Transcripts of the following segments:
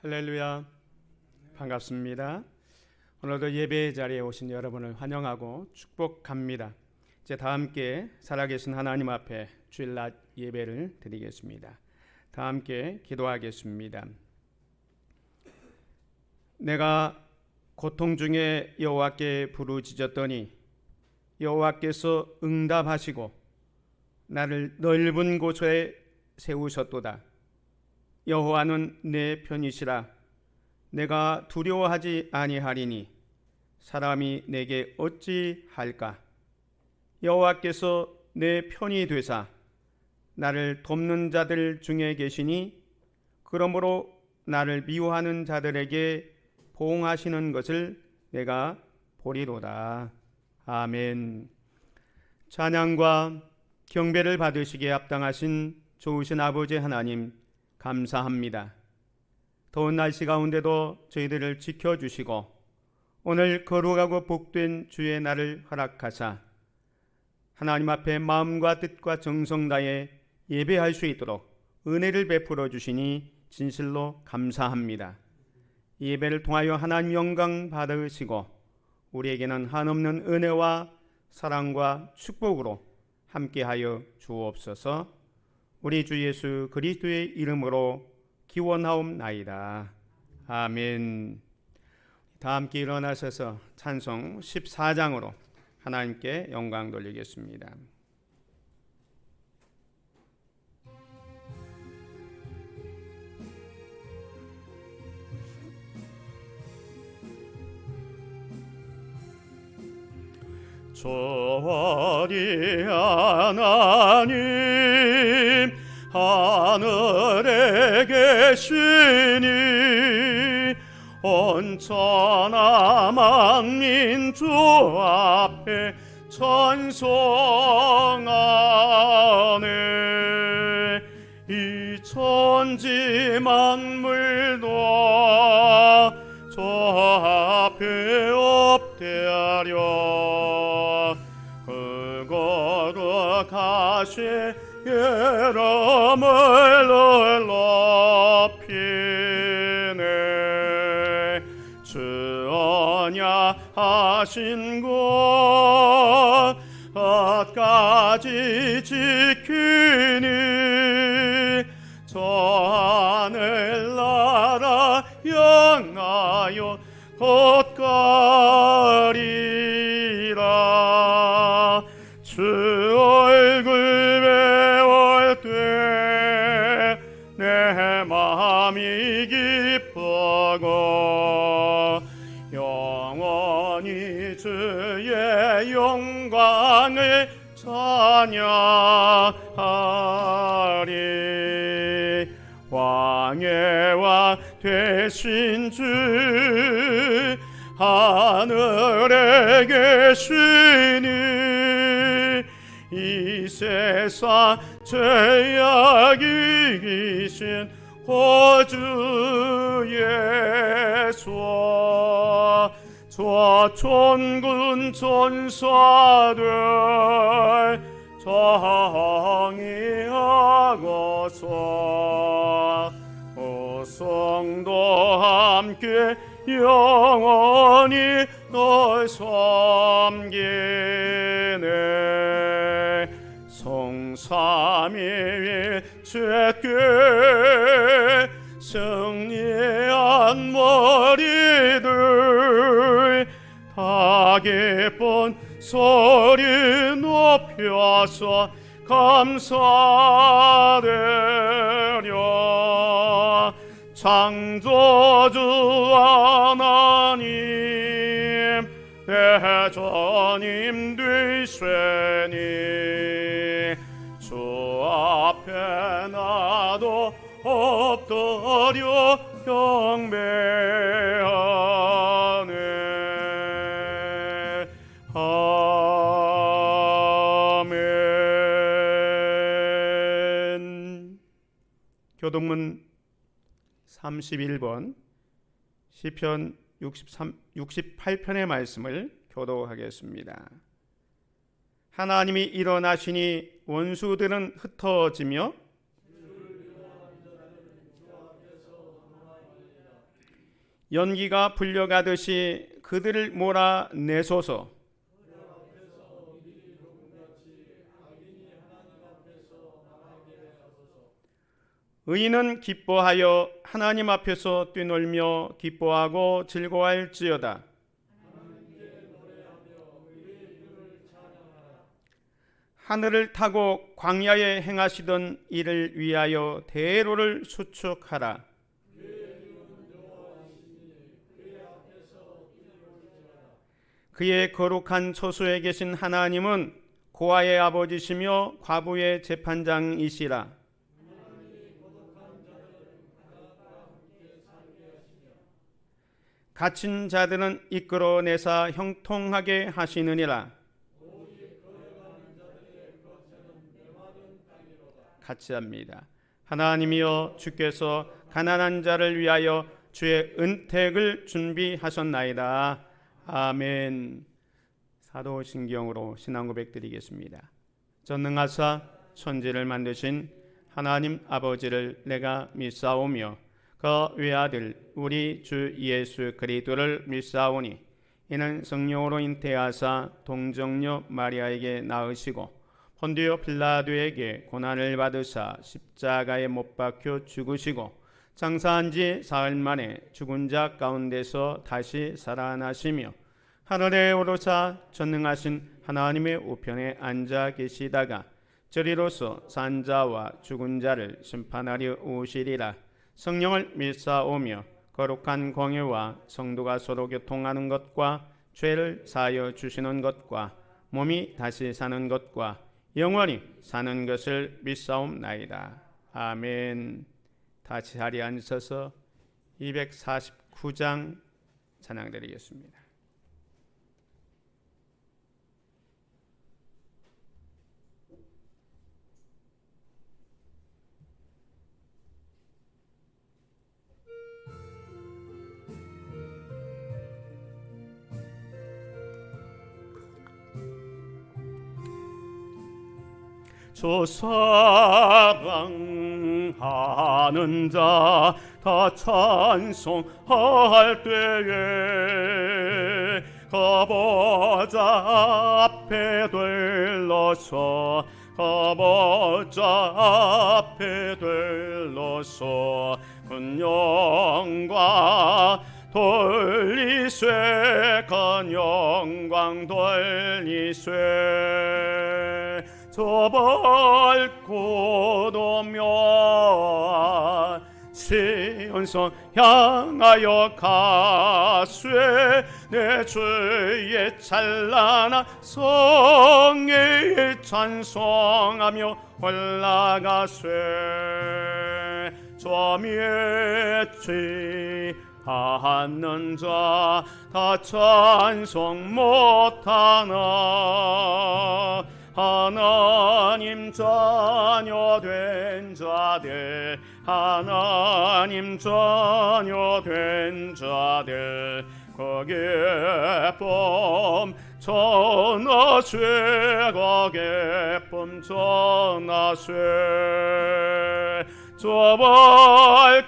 할렐루야, 반갑습니다. 오늘도 예배 자리에 오신 여러분을 환영하고 축복합니다. 이제 다 함께 살아계신 하나님 앞에 주일낮 예배를 드리겠습니다. 다 함께 기도하겠습니다. 내가 고통 중에 여호와께 부르짖었더니 여호와께서 응답하시고 나를 넓은 곳에 세우셨도다. 여호와는 내 편이시라. 내가 두려워하지 아니하리니 사람이 내게 어찌할까. 여호와께서 내 편이 되사 나를 돕는 자들 중에 계시니 그러므로 나를 미워하는 자들에게 보응하시는 것을 내가 보리로다. 아멘. 찬양과 경배를 받으시기에 합당하신 좋으신 아버지 하나님, 감사합니다. 더운 날씨 가운데도 저희들을 지켜주시고 오늘 거룩하고 복된 주의 날을 허락하사 하나님 앞에 마음과 뜻과 정성 다해 예배할 수 있도록 은혜를 베풀어 주시니 진실로 감사합니다. 이 예배를 통하여 하나님 영광 받으시고 우리에게는 한없는 은혜와 사랑과 축복으로 함께하여 주옵소서. 우리 주 예수 그리스도의 이름으로 기원하옵나이다. 아멘. 다 함께 일어나셔서 찬송 14장으로 하나님께 영광 돌리겠습니다. 저리 하나님 하늘에 계시니 온천하 만민 주 앞에 찬송하네. 이 천지 만물도 저 앞에 엎드려 그 거룩하신 이름을 높이네. 주 언약하신 것 끝까지 지키니 저 하늘나라 향하여 걷가리라. 주 얼굴 배울 때 내 마음이 기쁘고 영원히 주의 영광을 찬양하리. 왕의 왕 되신 주 하늘에 계시니 이 세상 죄악이신 호주 예수 저 천군 천사들 정의하고서 성도 함께 영원히 널 섬기네. 성삼위일 주께 승리한 머리들 다 기쁜 소리 높여서 감사드려. 창조주 하나님 내 주님 되시니 주 앞에 나도 엎드려 경배하네. 아멘. 교동문 31번 시편 68편의 말씀을 교독하겠습니다. 하나님이 일어나시니 원수들은 흩어지며 연기가 불려가듯이 그들을 몰아내소서. 의인은 기뻐하여 하나님 앞에서 뛰놀며 기뻐하고 즐거워할지어다. 하늘을 타고 광야에 행하시던 이를 위하여 대로를 수축하라. 그의 거룩한 처소에 계신 하나님은 고아의 아버지시며 과부의 재판장이시라. 갇힌 자들은 이끌어내사 형통하게 하시느니라. 같이 합니다. 하나님이여, 주께서 가난한 자를 위하여 주의 은택을 준비하셨나이다. 아멘. 사도신경으로 신앙 고백 드리겠습니다. 전능하사 천지를 만드신 하나님 아버지를 내가 믿사오며 그 외아들 우리 주 예수 그리스도를 믿사오니 이는 성령으로 잉태하사 동정녀 마리아에게 낳으시고 본디오 빌라도에게 고난을 받으사 십자가에 못 박혀 죽으시고 장사한 지 사흘 만에 죽은 자 가운데서 다시 살아나시며 하늘에 오르사 전능하신 하나님의 우편에 앉아 계시다가 저리로서 산 자와 죽은 자를 심판하려 오시리라. 성령을 믿사오며 거룩한 공예와 성도가 서로 교통하는 것과 죄를 사하여 주시는 것과 몸이 다시 사는 것과 영원히 사는 것을 믿사옵나이다. 아멘. 다시 자리에 앉으셔서 249장 찬양드리겠습니다. 주 사랑하는 자 다 찬송할 때에 그 보좌 앞에 들러서 그 보좌 앞에 들러서 근영광 돌리쇠 근영광 돌리쇠 저 밝고 도면 시온성 향하여 가쇠 내 주의 찬란한 성에 찬송하며 올라가쇠 저 맺지 않는 자 다 찬송 못하나 하나님 자녀 된 자들 하나님 자녀 된 자들 그 기쁨 전하쇠 그 기쁨 전하쇠 저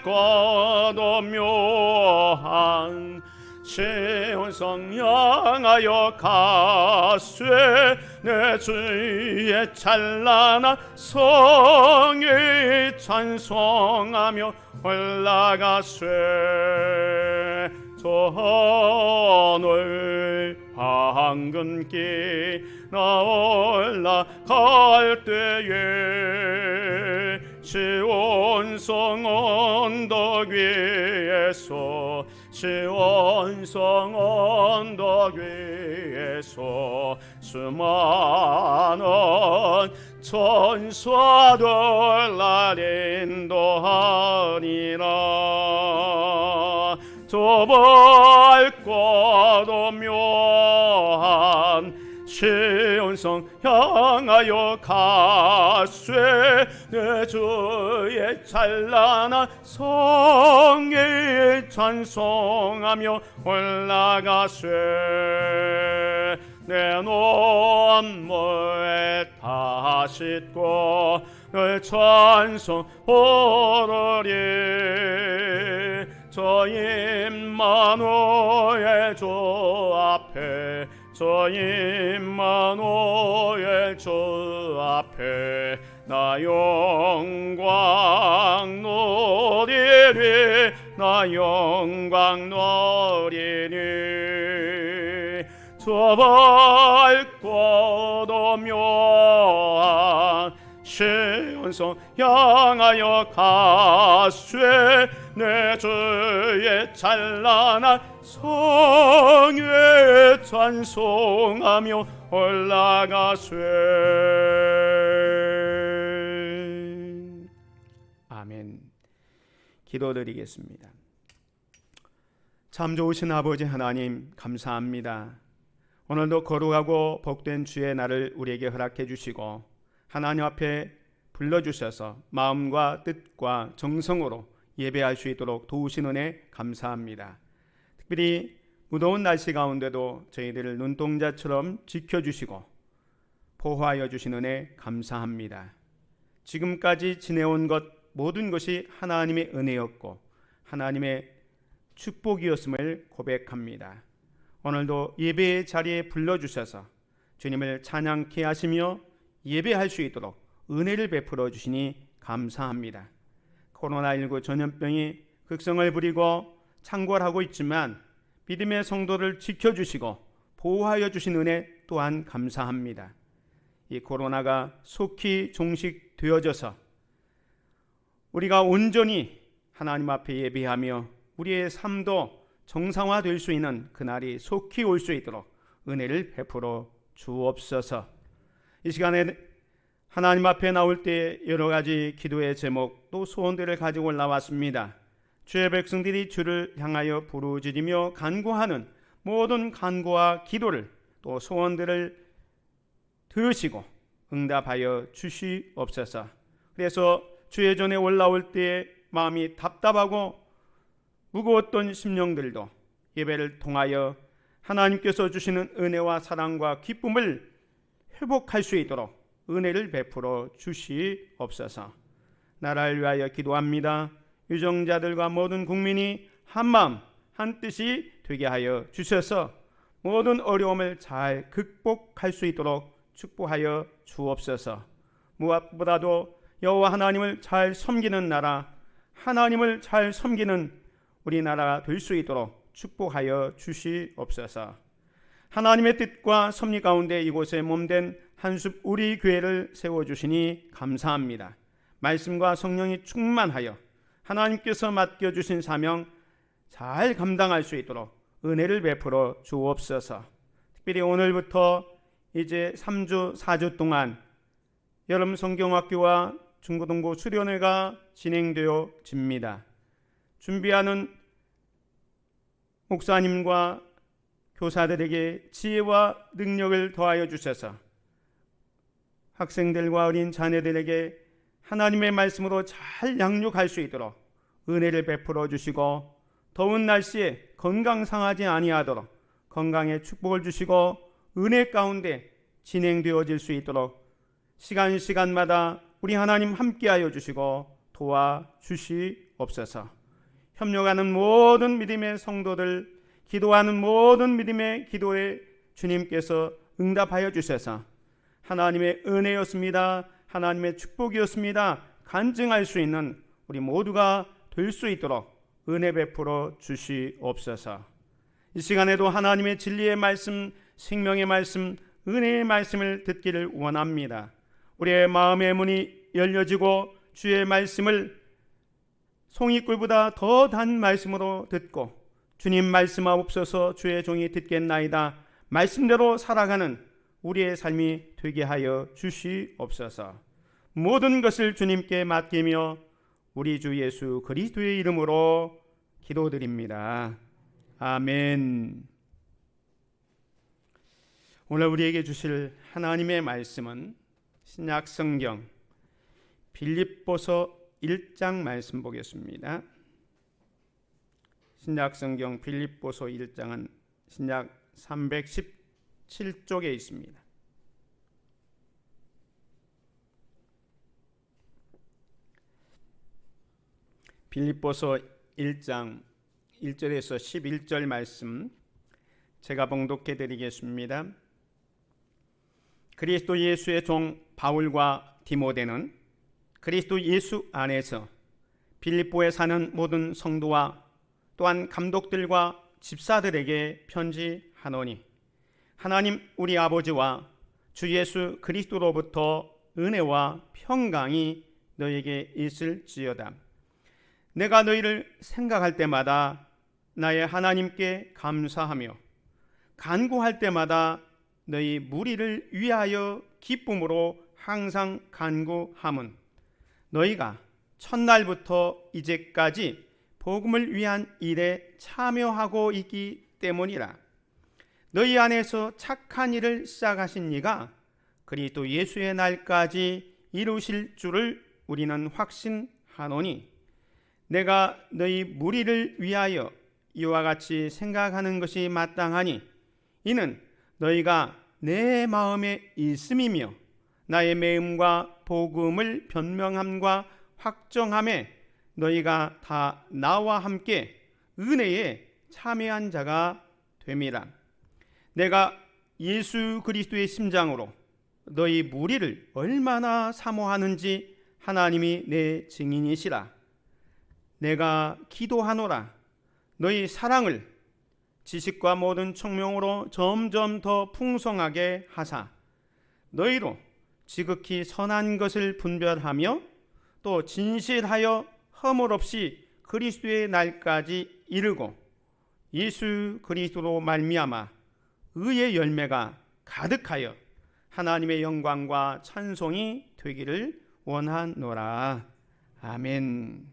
밝고도 묘한 시온성 향하여 가쇠 내 주의 찬란한 성에 찬송하며 올라가쇠 저 하늘 황금길 나 올라갈 때에 시온성 언덕 위에서 시온성 언덕 위에서 수많은 천사들 날 인도하니라 저 밝고도 묘한 시온성 향하여 가쇠 내 주의 찬란한 성에 찬송하며 올라가쇠 내 눈물 다 씻고 늘 찬송 부르리 저 임마누엘 주 앞에 저 임마누엘 주 앞에 나 영광 누리리 나 영광 누리니 저 밝고 묘한 시온성 향하여 가쇠 내 주의 찬란한 성에 찬송하며 올라가쇠. 아멘. 기도드리겠습니다. 참 좋으신 아버지 하나님, 감사합니다. 오늘도 거룩하고 복된 주의 날을 우리에게 허락해 주시고 하나님 앞에 불러주셔서 마음과 뜻과 정성으로 예배할 수 있도록 도우신 은혜 감사합니다. 특별히 무더운 날씨 가운데도 저희들을 눈동자처럼 지켜주시고 보호하여 주신 은혜 감사합니다. 지금까지 지내온 것 모든 것이 하나님의 은혜였고 하나님의 축복이었음을 고백합니다. 오늘도 예배의 자리에 불러주셔서 주님을 찬양케 하시며 예배할 수 있도록 은혜를 베풀어 주시니 감사합니다. 코로나19 전염병이 극성을 부리고 창궐하고 있지만 믿음의 성도를 지켜주시고 보호하여 주신 은혜 또한 감사합니다. 이 코로나가 속히 종식되어져서 우리가 온전히 하나님 앞에 예배하며 우리의 삶도 정상화될 수 있는 그날이 속히 올 수 있도록 은혜를 베풀어 주옵소서. 이 시간에 하나님 앞에 나올 때 여러 가지 기도의 제목 또 소원들을 가지고 올라왔습니다. 주의 백성들이 주를 향하여 부르짖으며 간구하는 모든 간구와 기도를 또 소원들을 들으시고 응답하여 주시옵소서. 그래서 주의 전에 올라올 때 마음이 답답하고 무거웠던 심령들도 예배를 통하여 하나님께서 주시는 은혜와 사랑과 기쁨을 회복할 수 있도록 은혜를 베풀어 주시옵소서. 나라를 위하여 기도합니다. 유정자들과 모든 국민이 한마음 한뜻이 되게 하여 주셔서 모든 어려움을 잘 극복할 수 있도록 축복하여 주옵소서. 무엇보다도 여호와 하나님을 잘 섬기는 나라, 하나님을 잘 섬기는 우리나라가 될 수 있도록 축복하여 주시옵소서. 하나님의 뜻과 섭리 가운데 이곳에 몸된 한숲 우리 교회를 세워주시니 감사합니다. 말씀과 성령이 충만하여 하나님께서 맡겨주신 사명 잘 감당할 수 있도록 은혜를 베풀어 주옵소서. 특별히 오늘부터 이제 3주 4주 동안 여름 성경학교와 중고등부 수련회가 진행되어집니다. 준비하는 목사님과 교사들에게 지혜와 능력을 더하여 주셔서 학생들과 어린 자녀들에게 하나님의 말씀으로 잘 양육할 수 있도록 은혜를 베풀어 주시고 더운 날씨에 건강 상하지 아니하도록 건강에 축복을 주시고 은혜 가운데 진행되어질 수 있도록 시간마다 우리 하나님 함께하여 주시고 도와주시옵소서. 협력하는 모든 믿음의 성도들, 기도하는 모든 믿음의 기도에 주님께서 응답하여 주셔서 하나님의 은혜였습니다, 하나님의 축복이었습니다 간증할 수 있는 우리 모두가 될 수 있도록 은혜 베풀어 주시옵소서. 이 시간에도 하나님의 진리의 말씀, 생명의 말씀, 은혜의 말씀을 듣기를 원합니다. 우리의 마음의 문이 열려지고 주의 말씀을 송이꿀보다 더 단 말씀으로 듣고 주님 말씀하옵소서 주의 종이 듣겠나이다 말씀대로 살아가는 우리의 삶이 되게 하여 주시옵소서. 모든 것을 주님께 맡기며 우리 주 예수 그리스도의 이름으로 기도드립니다. 아멘. 오늘 우리에게 주실 하나님의 말씀은 신약 성경 빌립보서 1장 말씀 보겠습니다. 신약 성경 빌립보서 1장은 신약 317쪽에 있습니다. 빌립보서 1장 1절에서 11절 말씀 제가 봉독해 드리겠습니다. 그리스도 예수의 종 바울과 디모데는 그리스도 예수 안에서 빌립보에 사는 모든 성도와 또한 감독들과 집사들에게 편지하노니 하나님 우리 아버지와 주 예수 그리스도로부터 은혜와 평강이 너에게 있을지어다. 내가 너희를 생각할 때마다 나의 하나님께 감사하며 간구할 때마다 너희 무리를 위하여 기쁨으로 항상 간구함은 너희가 첫날부터 이제까지 복음을 위한 일에 참여하고 있기 때문이라. 너희 안에서 착한 일을 시작하신 이가 그리스도 예수의 날까지 이루실 줄을 우리는 확신하노니 내가 너희 무리를 위하여 이와 같이 생각하는 것이 마땅하니 이는 너희가 내 마음에 있음이며 나의 매음과 복음을 변명함과 확정함에 너희가 다 나와 함께 은혜에 참여한 자가 됨이라. 내가 예수 그리스도의 심장으로 너희 무리를 얼마나 사모하는지 하나님이 내 증인이시라. 내가 기도하노라. 너희 사랑을 지식과 모든 청명으로 점점 더 풍성하게 하사 너희로 지극히 선한 것을 분별하며 또 진실하여 허물 없이 그리스도의 날까지 이르고 예수 그리스도로 말미암아 의의 열매가 가득하여 하나님의 영광과 찬송이 되기를 원하노라. 아멘.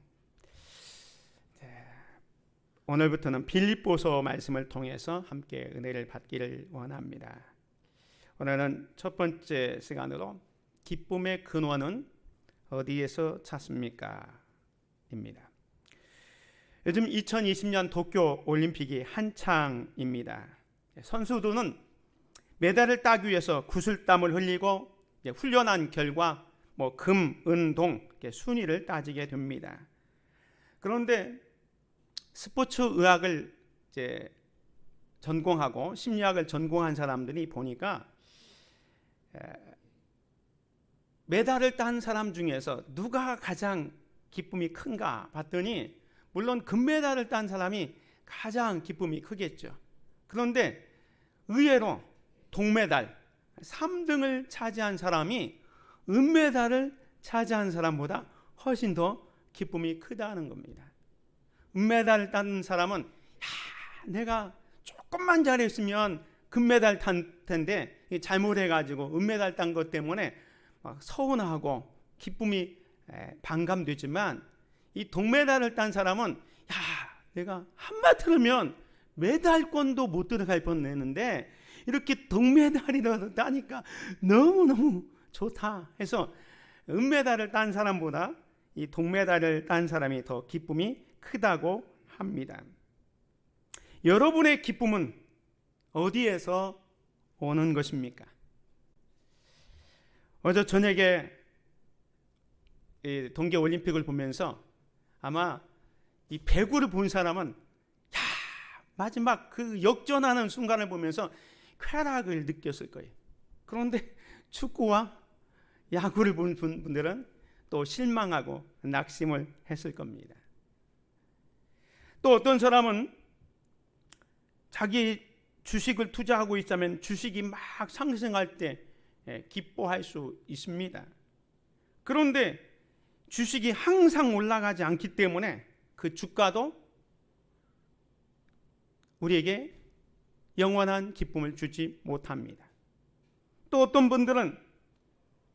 오늘부터는 빌립보서 말씀을 통해서 함께 은혜를 받기를 원합니다. 오늘은 첫 번째 시간으로 기쁨의 근원은 어디에서 찾습니까? 입니다. 요즘 2020년 도쿄 올림픽이 한창입니다. 선수들은 메달을 따기 위해서 구슬땀을 흘리고 훈련한 결과 금, 은, 동 순위를 따지게 됩니다. 그런데 스포츠 의학을 전공하고 심리학을 전공한 사람들이 보니까 메달을 딴 사람 중에서 누가 가장 기쁨이 큰가 봤더니 물론 금메달을 딴 사람이 가장 기쁨이 크겠죠. 그런데 의외로 동메달 3등을 차지한 사람이 은메달을 차지한 사람보다 훨씬 더 기쁨이 크다는 겁니다. 은메달을 딴 사람은 내가 조금만 잘했으면 금메달 탄 텐데 잘못해가지고 은메달 딴 것 때문에 막 서운하고 기쁨이 반감되지만 이 동메달을 딴 사람은 내가 한마 들으면 메달권도 못 들어갈 뻔했는데 이렇게 동메달이라도 따니까 너무너무 좋다 해서 은메달을 딴 사람보다 이 동메달을 딴 사람이 더 기쁨이 크다고 합니다. 여러분의 기쁨은 어디에서 오는 것입니까? 어제 저녁에 동계올림픽을 보면서 아마 이 배구를 본 사람은 마지막 그 역전하는 순간을 보면서 쾌락을 느꼈을 거예요. 그런데 축구와 야구를 본 분들은 또 실망하고 낙심을 했을 겁니다. 또 어떤 사람은 자기 주식을 투자하고 있다면 주식이 막 상승할 때 기뻐할 수 있습니다. 그런데 주식이 항상 올라가지 않기 때문에 그 주가도 우리에게 영원한 기쁨을 주지 못합니다. 또 어떤 분들은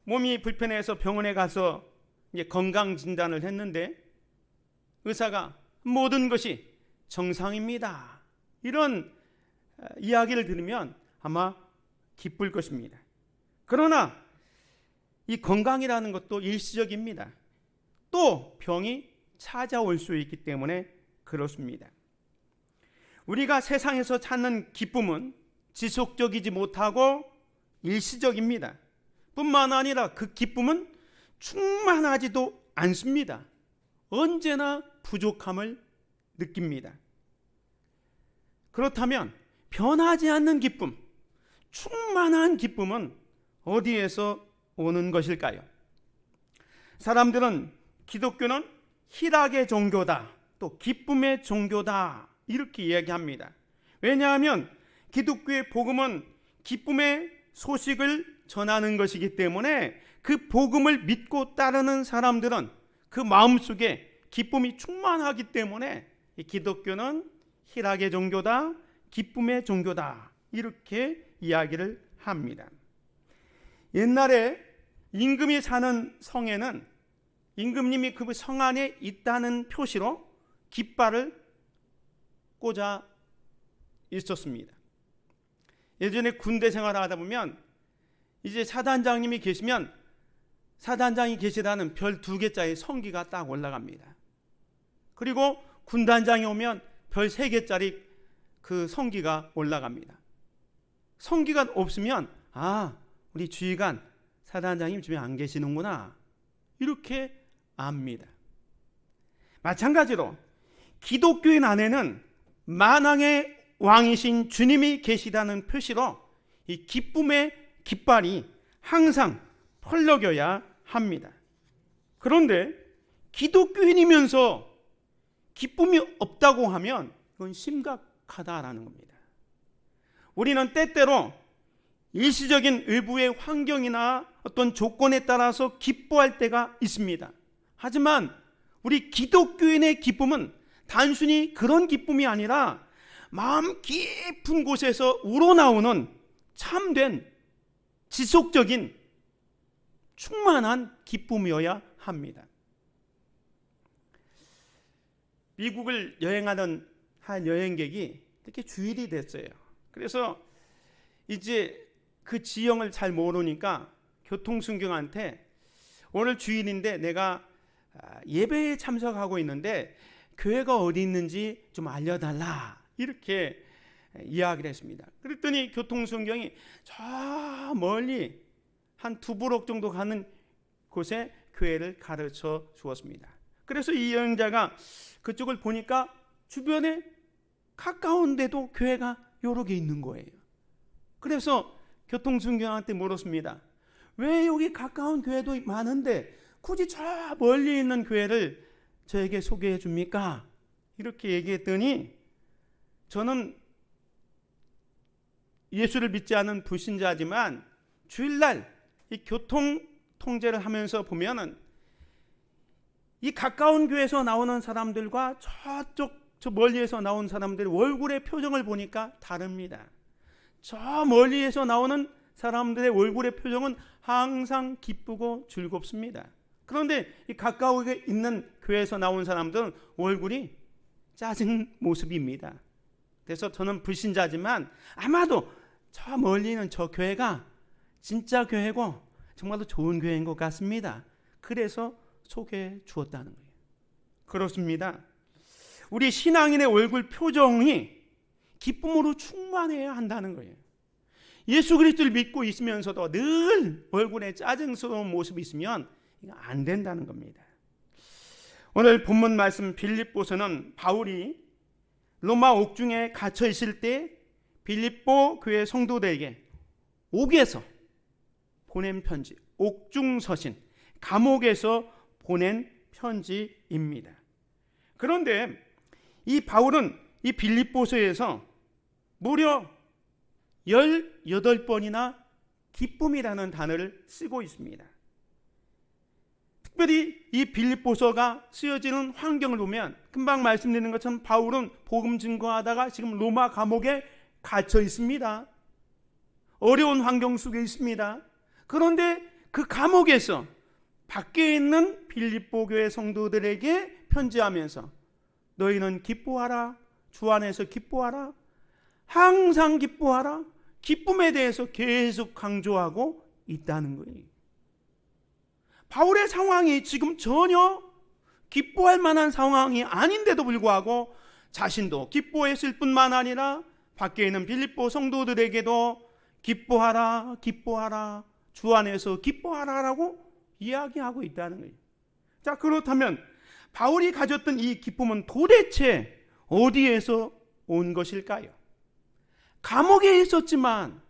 몸이 불편해서 병원에 가서 이제 건강 진단을 했는데 의사가 모든 것이 정상입니다. 이런 이야기를 들으면 아마 기쁠 것입니다. 그러나 이 건강이라는 것도 일시적입니다. 또 병이 찾아올 수 있기 때문에 그렇습니다. 우리가 세상에서 찾는 기쁨은 지속적이지 못하고 일시적입니다. 뿐만 아니라 그 기쁨은 충만하지도 않습니다. 언제나 부족함을 느낍니다. 그렇다면 변하지 않는 기쁨, 충만한 기쁨은 어디에서 오는 것일까요? 사람들은 기독교는 희락의 종교다, 또 기쁨의 종교다, 이렇게 이야기합니다. 왜냐하면 기독교의 복음은 기쁨의 소식을 전하는 것이기 때문에 그 복음을 믿고 따르는 사람들은 그 마음속에 기쁨이 충만하기 때문에 이 기독교는 희락의 종교다, 기쁨의 종교다, 이렇게 이야기를 합니다. 옛날에 임금이 사는 성에는 임금님이 그 성 안에 있다는 표시로 깃발을 꽂아 있었습니다. 예전에 군대 생활을 하다 보면 이제 사단장님이 계시면 사단장이 계시다는 별 2개짜리 성기가 딱 올라갑니다. 그리고 군단장이 오면 별 3개짜리 그 성기가 올라갑니다. 성기가 없으면 우리 주의관 사단장님 집에 안 계시는구나, 이렇게 압니다. 마찬가지로 기독교인 안에는 만왕의 왕이신 주님이 계시다는 표시로 이 기쁨의 깃발이 항상 펄럭여야 합니다. 그런데 기독교인이면서 기쁨이 없다고 하면 그건 심각하다라는 겁니다. 우리는 때때로 일시적인 외부의 환경이나 어떤 조건에 따라서 기뻐할 때가 있습니다. 하지만 우리 기독교인의 기쁨은 단순히 그런 기쁨이 아니라 마음 깊은 곳에서 우러나오는 참된 지속적인 충만한 기쁨이어야 합니다. 미국을 여행하던 한 여행객이 이렇게 주일이 됐어요. 그래서 이제 그 지형을 잘 모르니까 교통순경한테 오늘 주일인데 내가 예배에 참석하고 있는데 교회가 어디 있는지 좀 알려달라, 이렇게 이야기를 했습니다. 그랬더니 교통순경이 저 멀리 한 2브록 정도 가는 곳에 교회를 가르쳐 주었습니다. 그래서 이 여행자가 그쪽을 보니까 주변에 가까운데도 교회가 여러 개 있는 거예요. 그래서 교통순경한테 물었습니다. 왜 여기 가까운 교회도 많은데 굳이 저 멀리 있는 교회를 저에게 소개해 줍니까? 이렇게 얘기했더니 저는 예수를 믿지 않은 불신자지만 주일날 이 교통 통제를 하면서 보면은 이 가까운 교회에서 나오는 사람들과 저 멀리에서 나온 사람들의 얼굴의 표정을 보니까 다릅니다. 저 멀리에서 나오는 사람들의 얼굴의 표정은 항상 기쁘고 즐겁습니다. 그런데 이 가까우게 있는 교회에서 나온 사람들은 얼굴이 짜증 모습입니다. 그래서 저는 불신자지만 아마도 저 멀리 있는 저 교회가 진짜 교회고 정말로 좋은 교회인 것 같습니다. 그래서 소개해 주었다는 거예요. 그렇습니다. 우리 신앙인의 얼굴 표정이 기쁨으로 충만해야 한다는 거예요. 예수 그리스도를 믿고 있으면서도 늘 얼굴에 짜증스러운 모습이 있으면 이거 안 된다는 겁니다. 오늘 본문 말씀 빌립보서는 바울이 로마 옥중에 갇혀 있을 때 빌립보 교회 성도들에게 옥에서 보낸 편지, 옥중 서신, 감옥에서 보낸 편지입니다. 그런데 이 바울은 이 빌립보서에서 무려 18번이나 기쁨이라는 단어를 쓰고 있습니다. 특별히 이 빌립보서가 쓰여지는 환경을 보면 금방 말씀드린 것처럼 바울은 복음 증거하다가 지금 로마 감옥에 갇혀 있습니다. 어려운 환경 속에 있습니다. 그런데 그 감옥에서 밖에 있는 빌립보 교회 성도들에게 편지하면서 너희는 기뻐하라, 주 안에서 기뻐하라, 항상 기뻐하라, 기쁨에 대해서 계속 강조하고 있다는 거예요. 바울의 상황이 지금 전혀 기뻐할 만한 상황이 아닌데도 불구하고 자신도 기뻐했을 뿐만 아니라 밖에 있는 빌립보 성도들에게도 기뻐하라, 기뻐하라, 주 안에서 기뻐하라라고 이야기하고 있다는 거예요. 자, 그렇다면 바울이 가졌던 이 기쁨은 도대체 어디에서 온 것일까요? 감옥에 있었지만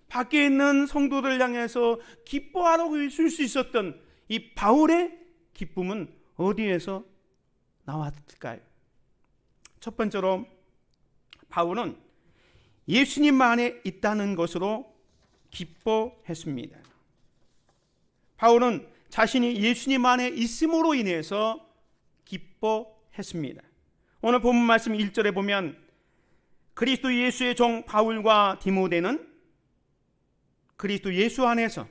밖에 있는 성도들 향해서 기뻐하라고 해줄 수 있었던 이 바울의 기쁨은 어디에서 나왔을까요? 첫 번째로 바울은 예수님 안에 있다는 것으로 기뻐했습니다. 바울은 자신이 예수님 안에 있음으로 인해서 기뻐했습니다. 오늘 본문 말씀 1절에 보면 그리스도 예수의 종 바울과 디모데는 그리스도 예수 안에서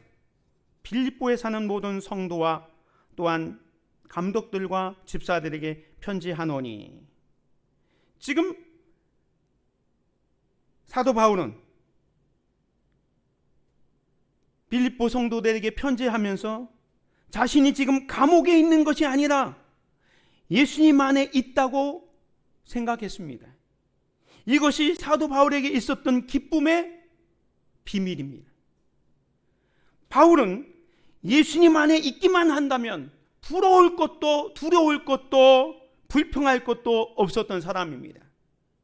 빌립보에 사는 모든 성도와 또한 감독들과 집사들에게 편지하노니. 지금 사도 바울은 빌립보 성도들에게 편지하면서 자신이 지금 감옥에 있는 것이 아니라 예수님 안에 있다고 생각했습니다. 이것이 사도 바울에게 있었던 기쁨의 비밀입니다. 바울은 예수님 안에 있기만 한다면 부러울 것도 두려울 것도 불평할 것도 없었던 사람입니다.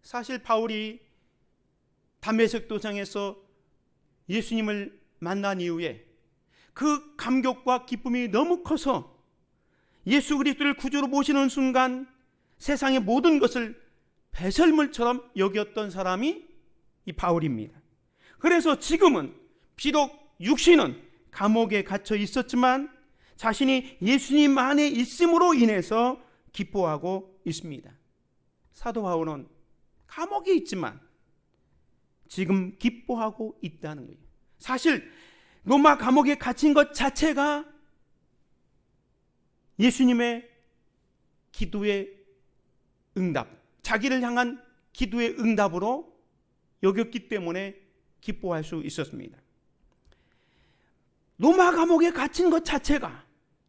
사실 바울이 담메색 도상에서 예수님을 만난 이후에 그 감격과 기쁨이 너무 커서 예수 그리스도를 구주로 모시는 순간 세상의 모든 것을 배설물처럼 여겼던 사람이 이 바울입니다. 그래서 지금은 비록 육신은 감옥에 갇혀 있었지만 자신이 예수님 안에 있음으로 인해서 기뻐하고 있습니다. 사도 바울은 감옥에 있지만 지금 기뻐하고 있다는 거예요. 사실 로마 감옥에 갇힌 것 자체가 예수님의 기도의 응답, 자기를 향한 기도의 응답으로 여겼기 때문에 기뻐할 수 있었습니다. 로마 감옥에 갇힌 것 자체가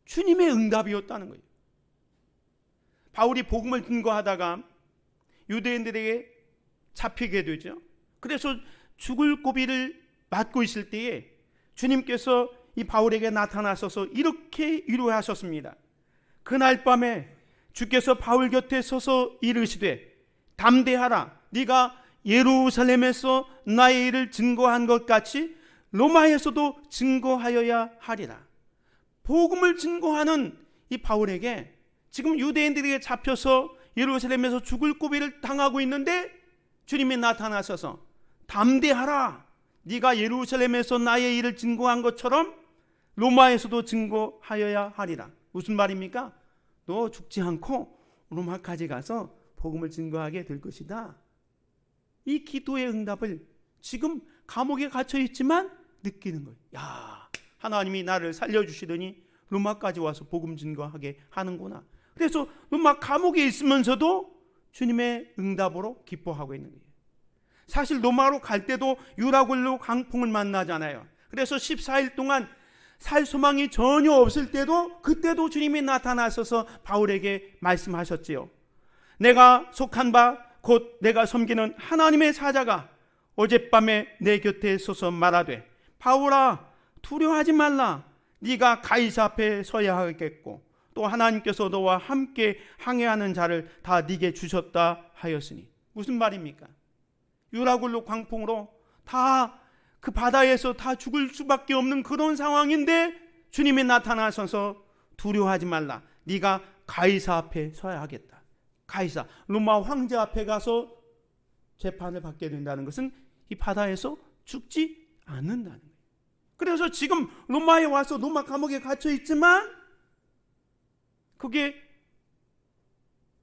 주님의 응답이었다는 거예요. 바울이 복음을 증거하다가 유대인들에게 잡히게 되죠. 그래서 죽을 고비를 맞고 있을 때에 주님께서 이 바울에게 나타나셔서 이렇게 위로하셨습니다. 그날 밤에 주께서 바울 곁에 서서 이르시되 담대하라, 네가 예루살렘에서 나의 일을 증거한 것 같이 로마에서도 증거하여야 하리라. 복음을 증거하는 이 바울에게 지금 유대인들에게 잡혀서 예루살렘에서 죽을 고비를 당하고 있는데 주님이 나타나셔서 담대하라, 네가 예루살렘에서 나의 일을 증거한 것처럼 로마에서도 증거하여야 하리라. 무슨 말입니까? 너 죽지 않고 로마까지 가서 복음을 증거하게 될 것이다. 이 기도의 응답을 지금 감옥에 갇혀 있지만 느끼는 거예요. 야, 하나님이 나를 살려주시더니 로마까지 와서 복음 증거하게 하는구나. 그래서 로마 감옥에 있으면서도 주님의 응답으로 기뻐하고 있는 거예요. 사실 로마로 갈 때도 유라굴로 강풍을 만나잖아요. 그래서 14일 동안 살 소망이 전혀 없을 때도 그때도 주님이 나타나셔서 바울에게 말씀하셨지요. 내가 속한 바 곧 내가 섬기는 하나님의 사자가 어젯밤에 내 곁에 서서 말하되 바울아 두려워하지 말라, 네가 가이사 앞에 서야 하겠고 또 하나님께서 너와 함께 항해하는 자를 다 네게 주셨다 하였으니. 무슨 말입니까? 유라굴로 광풍으로 다 그 바다에서 다 죽을 수밖에 없는 그런 상황인데 주님이 나타나셔서 두려워하지 말라, 네가 가이사 앞에 서야 하겠다. 가이사, 로마 황제 앞에 가서 재판을 받게 된다는 것은 이 바다에서 죽지 않는다는 거예요. 그래서 지금 로마에 와서 로마 감옥에 갇혀 있지만 그게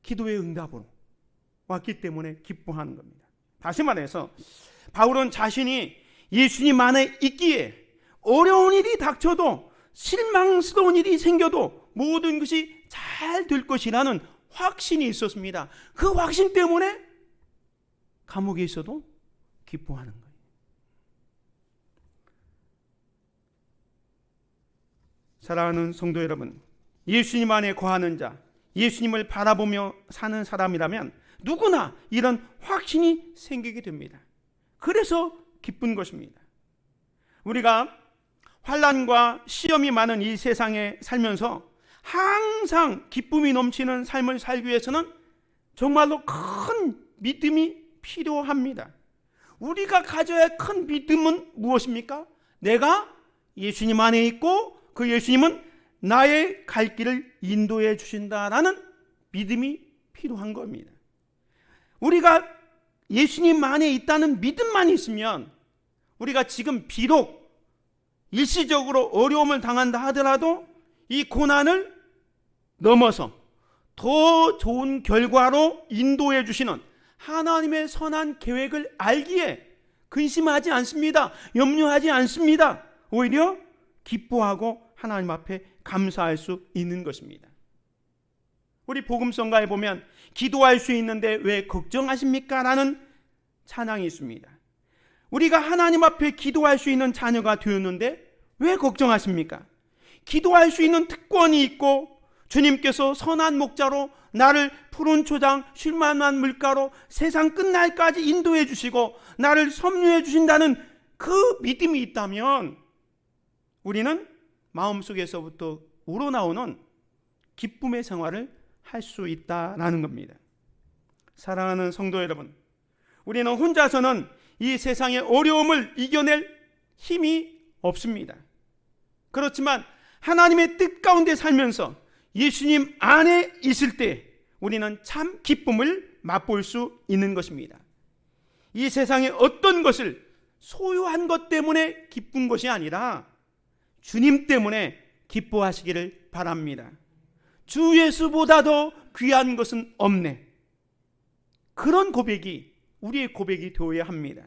기도의 응답으로 왔기 때문에 기뻐하는 겁니다. 다시 말해서 바울은 자신이 예수님 안에 있기에 어려운 일이 닥쳐도 실망스러운 일이 생겨도 모든 것이 잘 될 것이라는 확신이 있었습니다. 그 확신 때문에 감옥에 있어도 기뻐하는 거예요. 사랑하는 성도 여러분, 예수님 안에 거하는 자, 예수님을 바라보며 사는 사람이라면 누구나 이런 확신이 생기게 됩니다. 그래서 기쁜 것입니다. 우리가 환난과 시험이 많은 이 세상에 살면서 항상 기쁨이 넘치는 삶을 살기 위해서는 정말로 큰 믿음이 필요합니다. 우리가 가져야 할 큰 믿음은 무엇입니까? 내가 예수님 안에 있고 그 예수님은 나의 갈 길을 인도해 주신다라는 믿음이 필요한 겁니다. 우리가 예수님 안에 있다는 믿음만 있으면 우리가 지금 비록 일시적으로 어려움을 당한다 하더라도 이 고난을 넘어서 더 좋은 결과로 인도해 주시는 하나님의 선한 계획을 알기에 근심하지 않습니다. 염려하지 않습니다. 오히려 기뻐하고 하나님 앞에 감사할 수 있는 것입니다. 우리 복음성가에 보면 기도할 수 있는데 왜 걱정하십니까? 라는 찬양이 있습니다. 우리가 하나님 앞에 기도할 수 있는 자녀가 되었는데 왜 걱정하십니까? 기도할 수 있는 특권이 있고 주님께서 선한 목자로 나를 푸른 초장 쉴만한 물가로 세상 끝날까지 인도해 주시고 나를 섬유해 주신다는 그 믿음이 있다면 우리는 마음속에서부터 우러나오는 기쁨의 생활을 할 수 있다라는 겁니다. 사랑하는 성도 여러분, 우리는 혼자서는 이 세상의 어려움을 이겨낼 힘이 없습니다. 그렇지만 하나님의 뜻 가운데 살면서 예수님 안에 있을 때 우리는 참 기쁨을 맛볼 수 있는 것입니다. 이 세상의 어떤 것을 소유한 것 때문에 기쁜 것이 아니라 주님 때문에 기뻐하시기를 바랍니다. 주 예수보다도 귀한 것은 없네. 그런 고백이 우리의 고백이 되어야 합니다.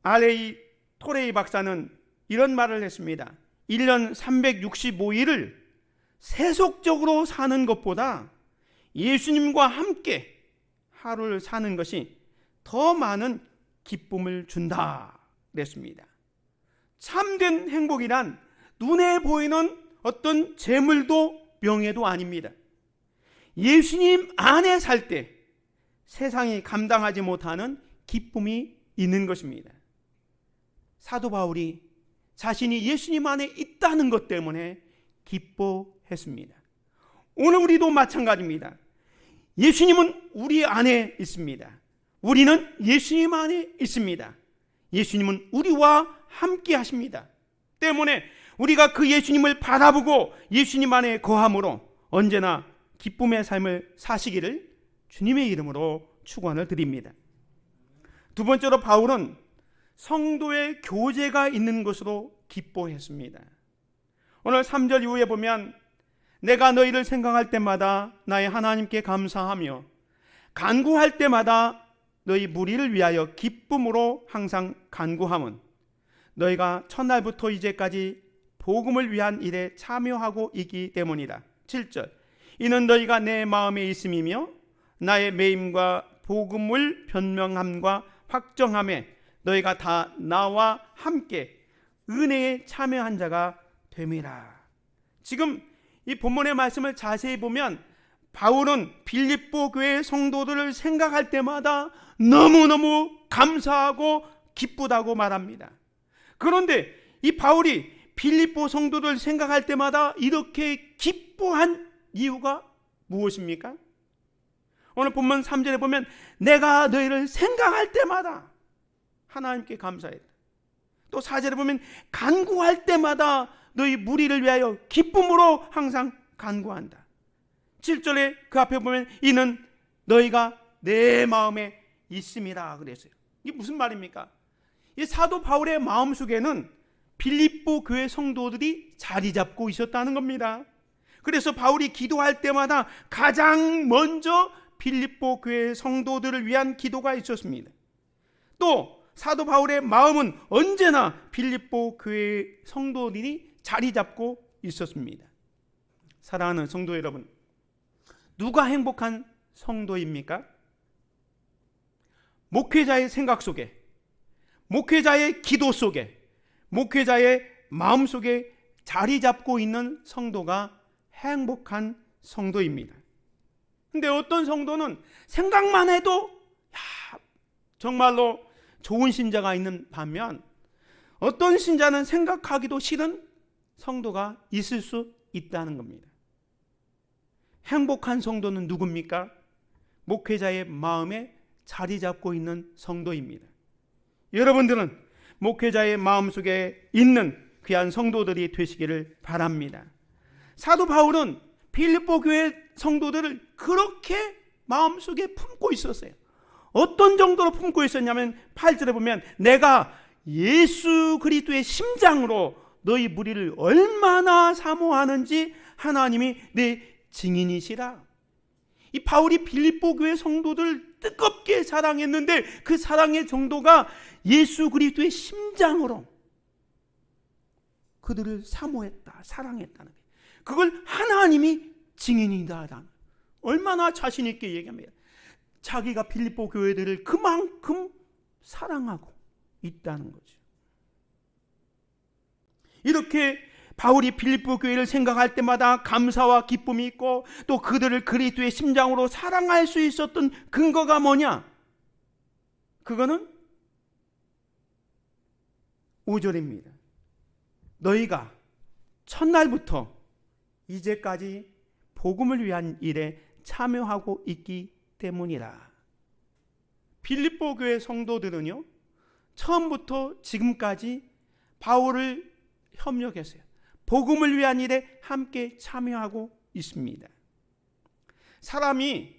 R.A. 토레이 박사는 이런 말을 했습니다. 1년 365일을 세속적으로 사는 것보다 예수님과 함께 하루를 사는 것이 더 많은 기쁨을 준다 그랬습니다. 참된 행복이란 눈에 보이는 어떤 재물도 명예도 아닙니다. 예수님 안에 살 때 세상이 감당하지 못하는 기쁨이 있는 것입니다. 사도 바울이 자신이 예수님 안에 있다는 것 때문에 기뻐했습니다. 오늘 우리도 마찬가지입니다. 예수님은 우리 안에 있습니다. 우리는 예수님 안에 있습니다. 예수님은 우리와 함께 하십니다. 때문에 우리가 그 예수님을 바라보고 예수님 안에 거함으로 언제나 기쁨의 삶을 사시기를 주님의 이름으로 축원을 드립니다. 두 번째로 바울은 성도의 교제가 있는 것으로 기뻐했습니다. 오늘 3절 이후에 보면 내가 너희를 생각할 때마다 나의 하나님께 감사하며 간구할 때마다 너희 무리를 위하여 기쁨으로 항상 간구함은 너희가 첫날부터 이제까지 복음을 위한 일에 참여하고 있기 때문이다. 7절 이는 너희가 내 마음에 있음이며 나의 매임과 복음을 변명함과 확정함에 너희가 다 나와 함께 은혜에 참여한 자가 됨이라. 지금 이 본문의 말씀을 자세히 보면 바울은 빌립보 교회 성도들을 생각할 때마다 너무너무 감사하고 기쁘다고 말합니다. 그런데 이 바울이 빌립보 성도들 생각할 때마다 이렇게 기뻐한 이유가 무엇입니까? 오늘 본문 3절에 보면 내가 너희를 생각할 때마다 하나님께 감사했다. 또 4절에 보면 간구할 때마다 너희 무리를 위하여 기쁨으로 항상 간구한다. 7절에 그 앞에 보면 이는 너희가 내 마음에 있음이라 그랬어요. 이게 무슨 말입니까? 이 사도 바울의 마음속에는 빌립보 교회 성도들이 자리 잡고 있었다는 겁니다. 그래서 바울이 기도할 때마다 가장 먼저 빌립보 교회 성도들을 위한 기도가 있었습니다. 또 사도 바울의 마음은 언제나 빌립보 교회 성도들이 자리 잡고 있었습니다. 사랑하는 성도 여러분, 누가 행복한 성도입니까? 목회자의 생각 속에, 목회자의 기도 속에, 목회자의 마음 속에 자리 잡고 있는 성도가 행복한 성도입니다. 근데 어떤 성도는 생각만 해도 정말로 좋은 신자가 있는 반면 어떤 신자는 생각하기도 싫은 성도가 있을 수 있다는 겁니다. 행복한 성도는 누굽니까? 목회자의 마음에 자리 잡고 있는 성도입니다. 여러분들은 목회자의 마음속에 있는 귀한 성도들이 되시기를 바랍니다. 사도 바울은 빌립보 교회 성도들을 그렇게 마음속에 품고 있었어요. 어떤 정도로 품고 있었냐면 8절에 보면 내가 예수 그리스도의 심장으로 너희 무리를 얼마나 사모하는지 하나님이 내 증인이시라. 이 바울이 빌립보 교회 성도들을 뜨겁게 사랑했는데 그 사랑의 정도가 예수 그리스도의 심장으로 그들을 사모했다, 사랑했다는 거예요. 그걸 하나님이 증인이다. 얼마나 자신 있게 얘기합니다. 자기가 빌립보 교회들을 그만큼 사랑하고 있다는 거죠. 이렇게 바울이 빌립보 교회를 생각할 때마다 감사와 기쁨이 있고 또 그들을 그리스도의 심장으로 사랑할 수 있었던 근거가 뭐냐? 그거는 5절입니다. 너희가 첫날부터 이제까지 복음을 위한 일에 참여하고 있기 때문이라. 빌립보 교회 성도들은요, 처음부터 지금까지 바울을 협력했어요. 복음을 위한 일에 함께 참여하고 있습니다. 사람이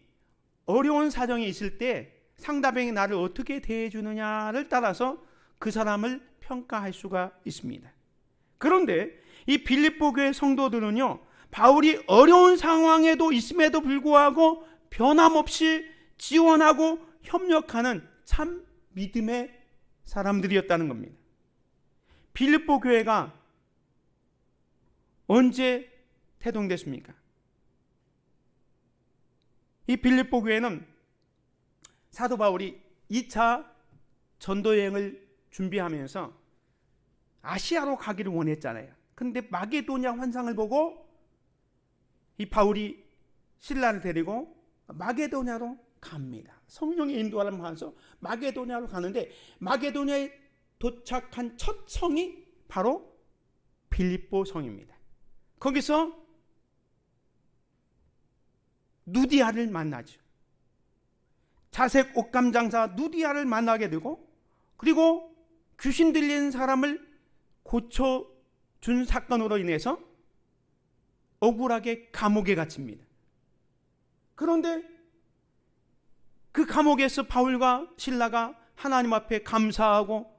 어려운 사정이 있을 때 상대방이 나를 어떻게 대해주느냐를 따라서 그 사람을 평가할 수가 있습니다. 그런데 이 빌립보 교회 성도들은요, 바울이 어려운 상황에도 있음에도 불구하고 변함없이 지원하고 협력하는 참 믿음의 사람들이었다는 겁니다. 빌립보 교회가 언제 태동됐습니까? 이 빌립보 교회는 사도 바울이 2차 전도 여행을 준비하면서 아시아로 가기를 원했잖아요. 근데 마게도냐 환상을 보고 이 바울이 신라를 데리고 마게도냐로 갑니다. 성령의 인도하를 받아서 마게도냐로 가는데 마게도냐에 도착한 첫 성이 바로 빌립보 성입니다. 거기서 누디아를 만나죠. 자색 옷감 장사 누디아를 만나게 되고 그리고 귀신 들린 사람을 고쳐준 사건으로 인해서 억울하게 감옥에 갇힙니다. 그런데 그 감옥에서 바울과 실라가 하나님 앞에 감사하고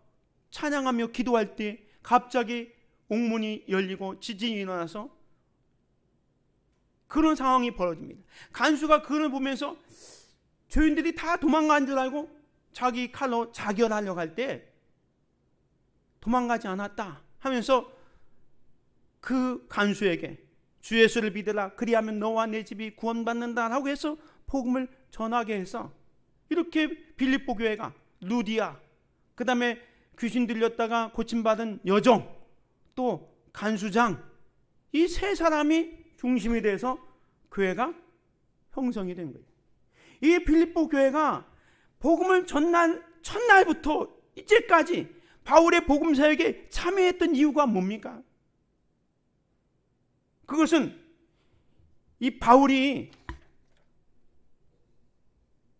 찬양하며 기도할 때 갑자기 옥문이 열리고 지진이 일어나서 그런 상황이 벌어집니다. 간수가 그걸 보면서 죄인들이 다 도망간 줄 알고 자기 칼로 자결하려고 할 때 도망가지 않았다 하면서 그 간수에게 주 예수를 믿으라 그리하면 너와 내 집이 구원받는다 라고 해서 복음을 전하게 해서 이렇게 빌립보 교회가 루디아, 그 다음에 귀신 들렸다가 고침받은 여종, 또 간수장, 이 세 사람이 중심이 돼서 교회가 형성이 된 거예요. 이 빌립보 교회가 복음을 첫날부터 이제까지 바울의 복음 사역에 참여했던 이유가 뭡니까? 그것은 이 바울이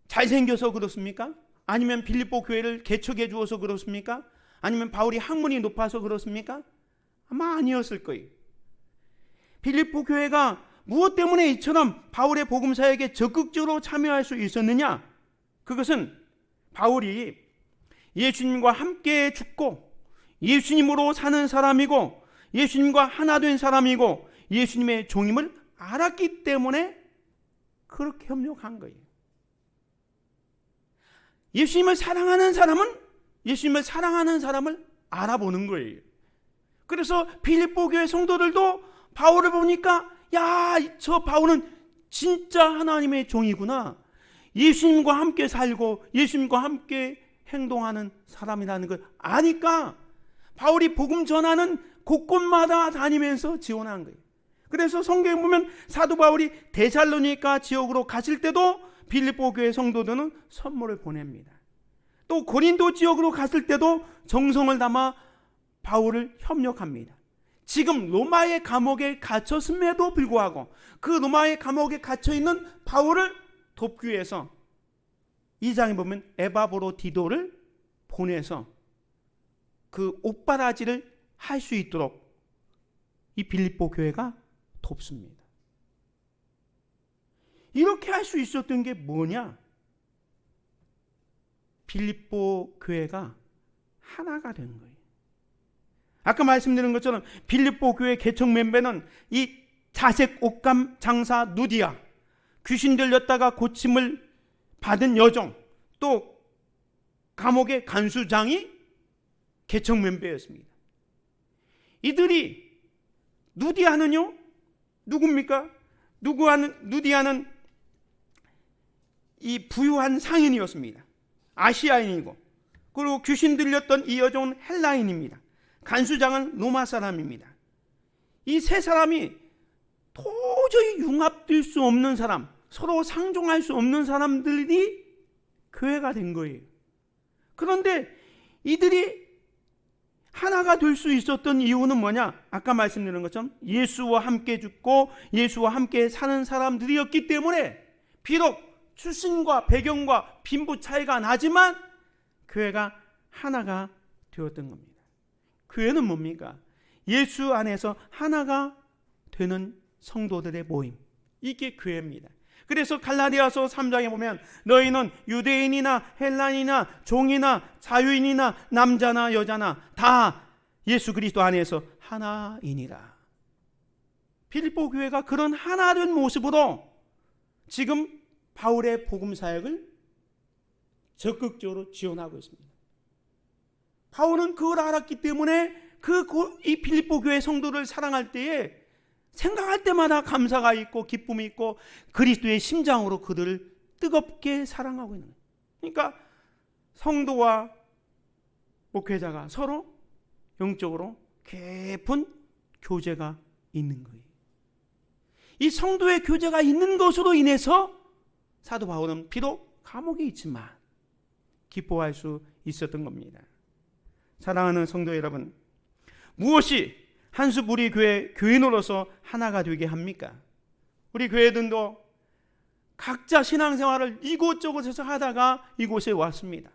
잘생겨서 그렇습니까? 아니면 빌립보 교회를 개척해 주어서 그렇습니까? 아니면 바울이 학문이 높아서 그렇습니까? 아마 아니었을 거예요. 빌립보 교회가 무엇 때문에 이처럼 바울의 복음 사역에 적극적으로 참여할 수 있었느냐? 그것은 바울이 예수님과 함께 죽고 예수님으로 사는 사람이고 예수님과 하나 된 사람이고 예수님의 종임을 알았기 때문에 그렇게 협력한 거예요. 예수님을 사랑하는 사람은 예수님을 사랑하는 사람을 알아보는 거예요. 그래서 빌립보 교회 성도들도 바울을 보니까 야, 저 바울은 진짜 하나님의 종이구나. 예수님과 함께 살고 예수님과 함께 행동하는 사람이라는 걸 아니까 바울이 복음 전하는 곳곳마다 다니면서 지원한 거예요. 그래서 성경에 보면 사도 바울이 데살로니가 지역으로 갔을 때도 빌립보 교회 성도들은 선물을 보냅니다. 또 고린도 지역으로 갔을 때도 정성을 담아 바울을 협력합니다. 지금 로마의 감옥에 갇혔음에도 불구하고 그 로마의 감옥에 갇혀있는 바울을 돕기 위해서 2장에 보면 에바브로디도를 보내서 그 옥바라지를 할 수 있도록 이 빌립보 교회가 돕습니다. 이렇게 할 수 있었던 게 뭐냐? 빌립보 교회가 하나가 된 거예요. 아까 말씀드린 것처럼 빌립보 교회 개척 멤버는 이 자색 옷감 장사 누디아, 귀신 들렸다가 고침을 받은 여종, 또 감옥의 간수장이 개척 멤버였습니다. 이들이 누디아는요, 누굽니까? 누디아는 이 부유한 상인이었습니다. 아시아인이고, 그리고 귀신 들렸던 이 여종은 헬라인입니다. 간수장은 로마 사람입니다. 이 세 사람이 도저히 융합될 수 없는 사람, 서로 상종할 수 없는 사람들이 교회가 된 거예요. 그런데 이들이 하나가 될 수 있었던 이유는 뭐냐? 아까 말씀드린 것처럼 예수와 함께 죽고 예수와 함께 사는 사람들이었기 때문에 비록 출신과 배경과 빈부 차이가 나지만 교회가 하나가 되었던 겁니다. 교회는 뭡니까? 예수 안에서 하나가 되는 성도들의 모임, 이게 교회입니다. 그래서 갈라디아서 3장에 보면 너희는 유대인이나 헬라인이나 종이나 자유인이나 남자나 여자나 다 예수 그리스도 안에서 하나이니라. 빌립보 교회가 그런 하나된 모습으로 지금 바울의 복음 사역을 적극적으로 지원하고 있습니다. 바울은 그걸 알았기 때문에 이 빌립보 교회 성도를 사랑할 때에 생각할 때마다 감사가 있고 기쁨이 있고 그리스도의 심장으로 그들을 뜨겁게 사랑하고 있는 거예요. 그러니까 성도와 목회자가 서로 영적으로 깊은 교제가 있는 거예요. 이 성도의 교제가 있는 것으로 인해서 사도 바울은 비록 감옥에 있지만 기뻐할 수 있었던 겁니다. 사랑하는 성도 여러분, 무엇이 한숲 우리 교인으로서 하나가 되게 합니까? 우리 교회들도 각자 신앙생활을 이곳저곳에서 하다가 이곳에 왔습니다.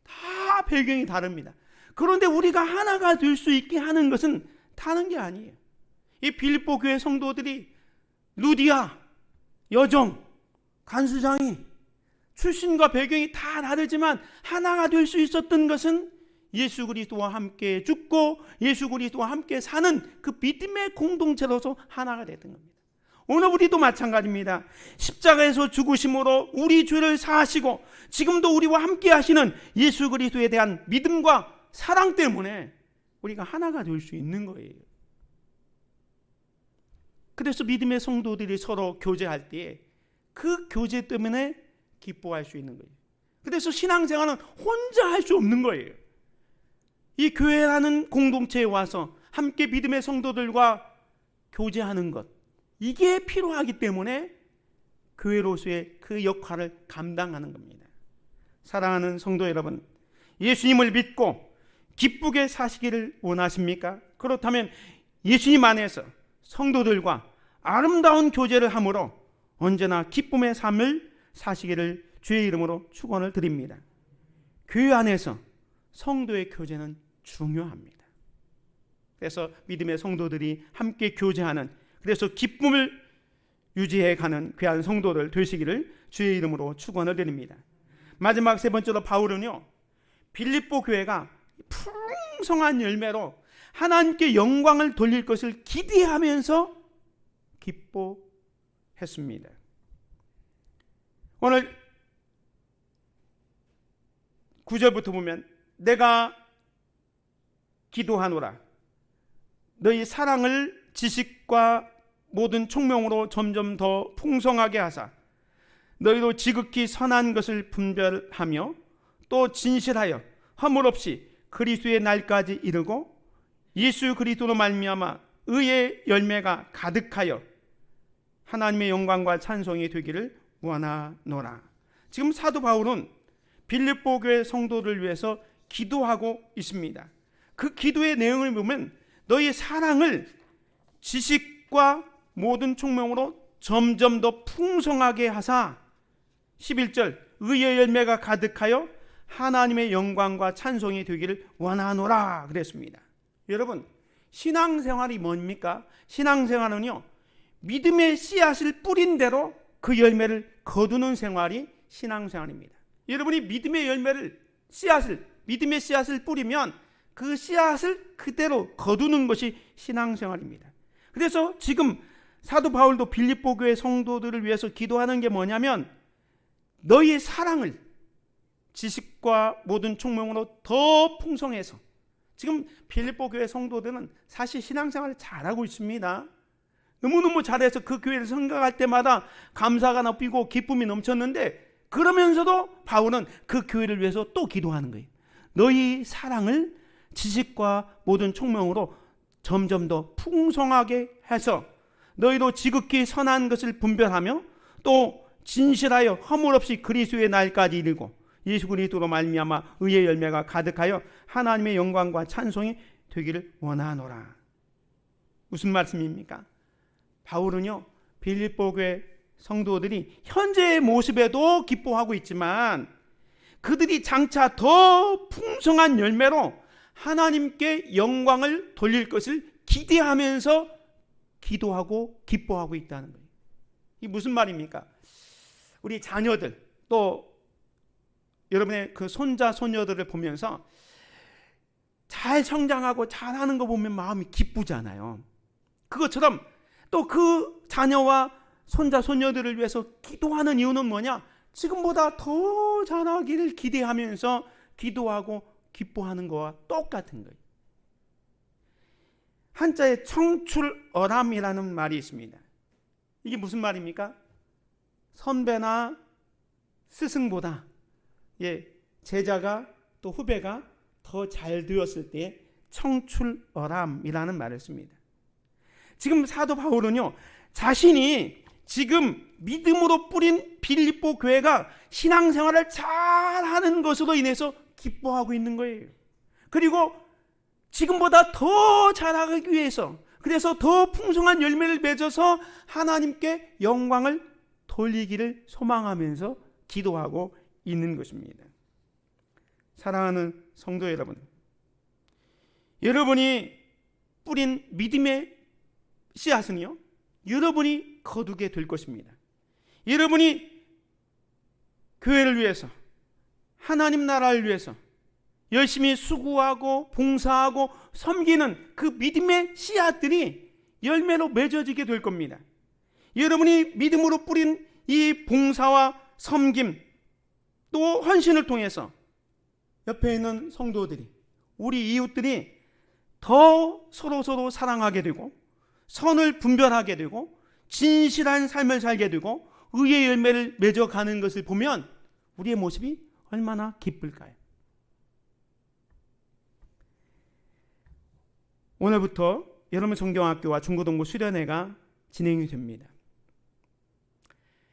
다 배경이 다릅니다. 그런데 우리가 하나가 될 수 있게 하는 것은 다른 게 아니에요. 이 빌립보 교회 성도들이 루디아, 여종, 간수장이 출신과 배경이 다 다르지만 하나가 될 수 있었던 것은 예수 그리스도와 함께 죽고 예수 그리스도와 함께 사는 그 믿음의 공동체로서 하나가 됐던 겁니다. 오늘 우리도 마찬가지입니다. 십자가에서 죽으심으로 우리 죄를 사하시고 지금도 우리와 함께 하시는 예수 그리스도에 대한 믿음과 사랑 때문에 우리가 하나가 될 수 있는 거예요. 그래서 믿음의 성도들이 서로 교제할 때 그 교제 때문에 기뻐할 수 있는 거예요. 그래서 신앙생활은 혼자 할 수 없는 거예요. 이 교회라는 공동체에 와서 함께 믿음의 성도들과 교제하는 것, 이게 필요하기 때문에 교회로서의 그 역할을 감당하는 겁니다. 사랑하는 성도 여러분, 예수님을 믿고 기쁘게 사시기를 원하십니까? 그렇다면 예수님 안에서 성도들과 아름다운 교제를 함으로 언제나 기쁨의 삶을 사시기를 주의 이름으로 축원을 드립니다. 교회 안에서 성도의 교제는 중요합니다. 그래서 믿음의 성도들이 함께 교제하는, 그래서 기쁨을 유지해가는 귀한 성도들 되시기를 주의 이름으로 축원을 드립니다. 마지막 세 번째로 바울은요, 빌립보 교회가 풍성한 열매로 하나님께 영광을 돌릴 것을 기대하면서 기뻐했습니다. 오늘 9절부터 보면 내가 기도하노라 너희 사랑을 지식과 모든 총명으로 점점 더 풍성하게 하사 너희로 지극히 선한 것을 분별하며 또 진실하여 허물 없이 그리스도의 날까지 이르고 예수 그리스도로 말미암아 의의 열매가 가득하여 하나님의 영광과 찬송이 되기를 원하노라. 지금 사도 바울은 빌립보 교회 성도를 위해서 기도하고 있습니다. 그 기도의 내용을 보면 너희의 사랑을 지식과 모든 총명으로 점점 더 풍성하게 하사 11절 의의 열매가 가득하여 하나님의 영광과 찬송이 되기를 원하노라 그랬습니다. 여러분, 신앙생활이 뭡니까? 신앙생활은요, 믿음의 씨앗을 뿌린 대로 그 열매를 거두는 생활이 신앙생활입니다. 여러분이 믿음의 씨앗을 뿌리면 그 씨앗을 그대로 거두는 것이 신앙생활입니다. 그래서 지금 사도 바울도 빌립보 교회 성도들을 위해서 기도하는 게 뭐냐면, 너희의 사랑을 지식과 모든 총명으로 더 풍성해서, 지금 빌립보 교회 성도들은 사실 신앙생활을 잘하고 있습니다. 너무너무 잘해서 그 교회를 생각할 때마다 감사가 넘치고 기쁨이 넘쳤는데, 그러면서도 바울은 그 교회를 위해서 또 기도하는 거예요. 너희 사랑을 지식과 모든 총명으로 점점 더 풍성하게 해서 너희도 지극히 선한 것을 분별하며 또 진실하여 허물 없이 그리스도의 날까지 이르고 예수 그리스도로 말미암아 의의 열매가 가득하여 하나님의 영광과 찬송이 되기를 원하노라. 무슨 말씀입니까? 바울은요, 빌립보 교회 성도들이 현재의 모습에도 기뻐하고 있지만 그들이 장차 더 풍성한 열매로 하나님께 영광을 돌릴 것을 기대하면서 기도하고 기뻐하고 있다는 거예요. 이게 무슨 말입니까? 우리 자녀들, 또 여러분의 그 손자 손녀들을 보면서 잘 성장하고 잘하는 거 보면 마음이 기쁘잖아요. 그것처럼 또 그 자녀와 손자 손녀들을 위해서 기도하는 이유는 뭐냐? 지금보다 더 잘하기를 기대하면서 기도하고 기뻐하는 거와 똑같은 거예요. 한자에 청출어람이라는 말이 있습니다. 이게 무슨 말입니까? 선배나 스승보다 제자가 또 후배가 더 잘 되었을 때 청출어람이라는 말을 씁니다. 지금 사도 바울은요, 자신이 지금 믿음으로 뿌린 빌립보 교회가 신앙생활을 잘하는 것으로 인해서 기뻐하고 있는 거예요. 그리고 지금보다 더 잘하기 위해서, 그래서 더 풍성한 열매를 맺어서 하나님께 영광을 돌리기를 소망하면서 기도하고 있는 것입니다. 사랑하는 성도 여러분, 여러분이 뿌린 믿음의 씨앗은요, 여러분이 거두게 될 것입니다. 여러분이 교회를 위해서, 하나님 나라를 위해서 열심히 수고하고 봉사하고 섬기는 그 믿음의 씨앗들이 열매로 맺어지게 될 겁니다. 여러분이 믿음으로 뿌린 이 봉사와 섬김 또 헌신을 통해서 옆에 있는 성도들이, 우리 이웃들이 더 서로 사랑하게 되고 선을 분별하게 되고 진실한 삶을 살게 되고 의의 열매를 맺어가는 것을 보면 우리의 모습이 얼마나 기쁠까요? 오늘부터 여러분 성경학교와 중고등부 수련회가 진행이 됩니다.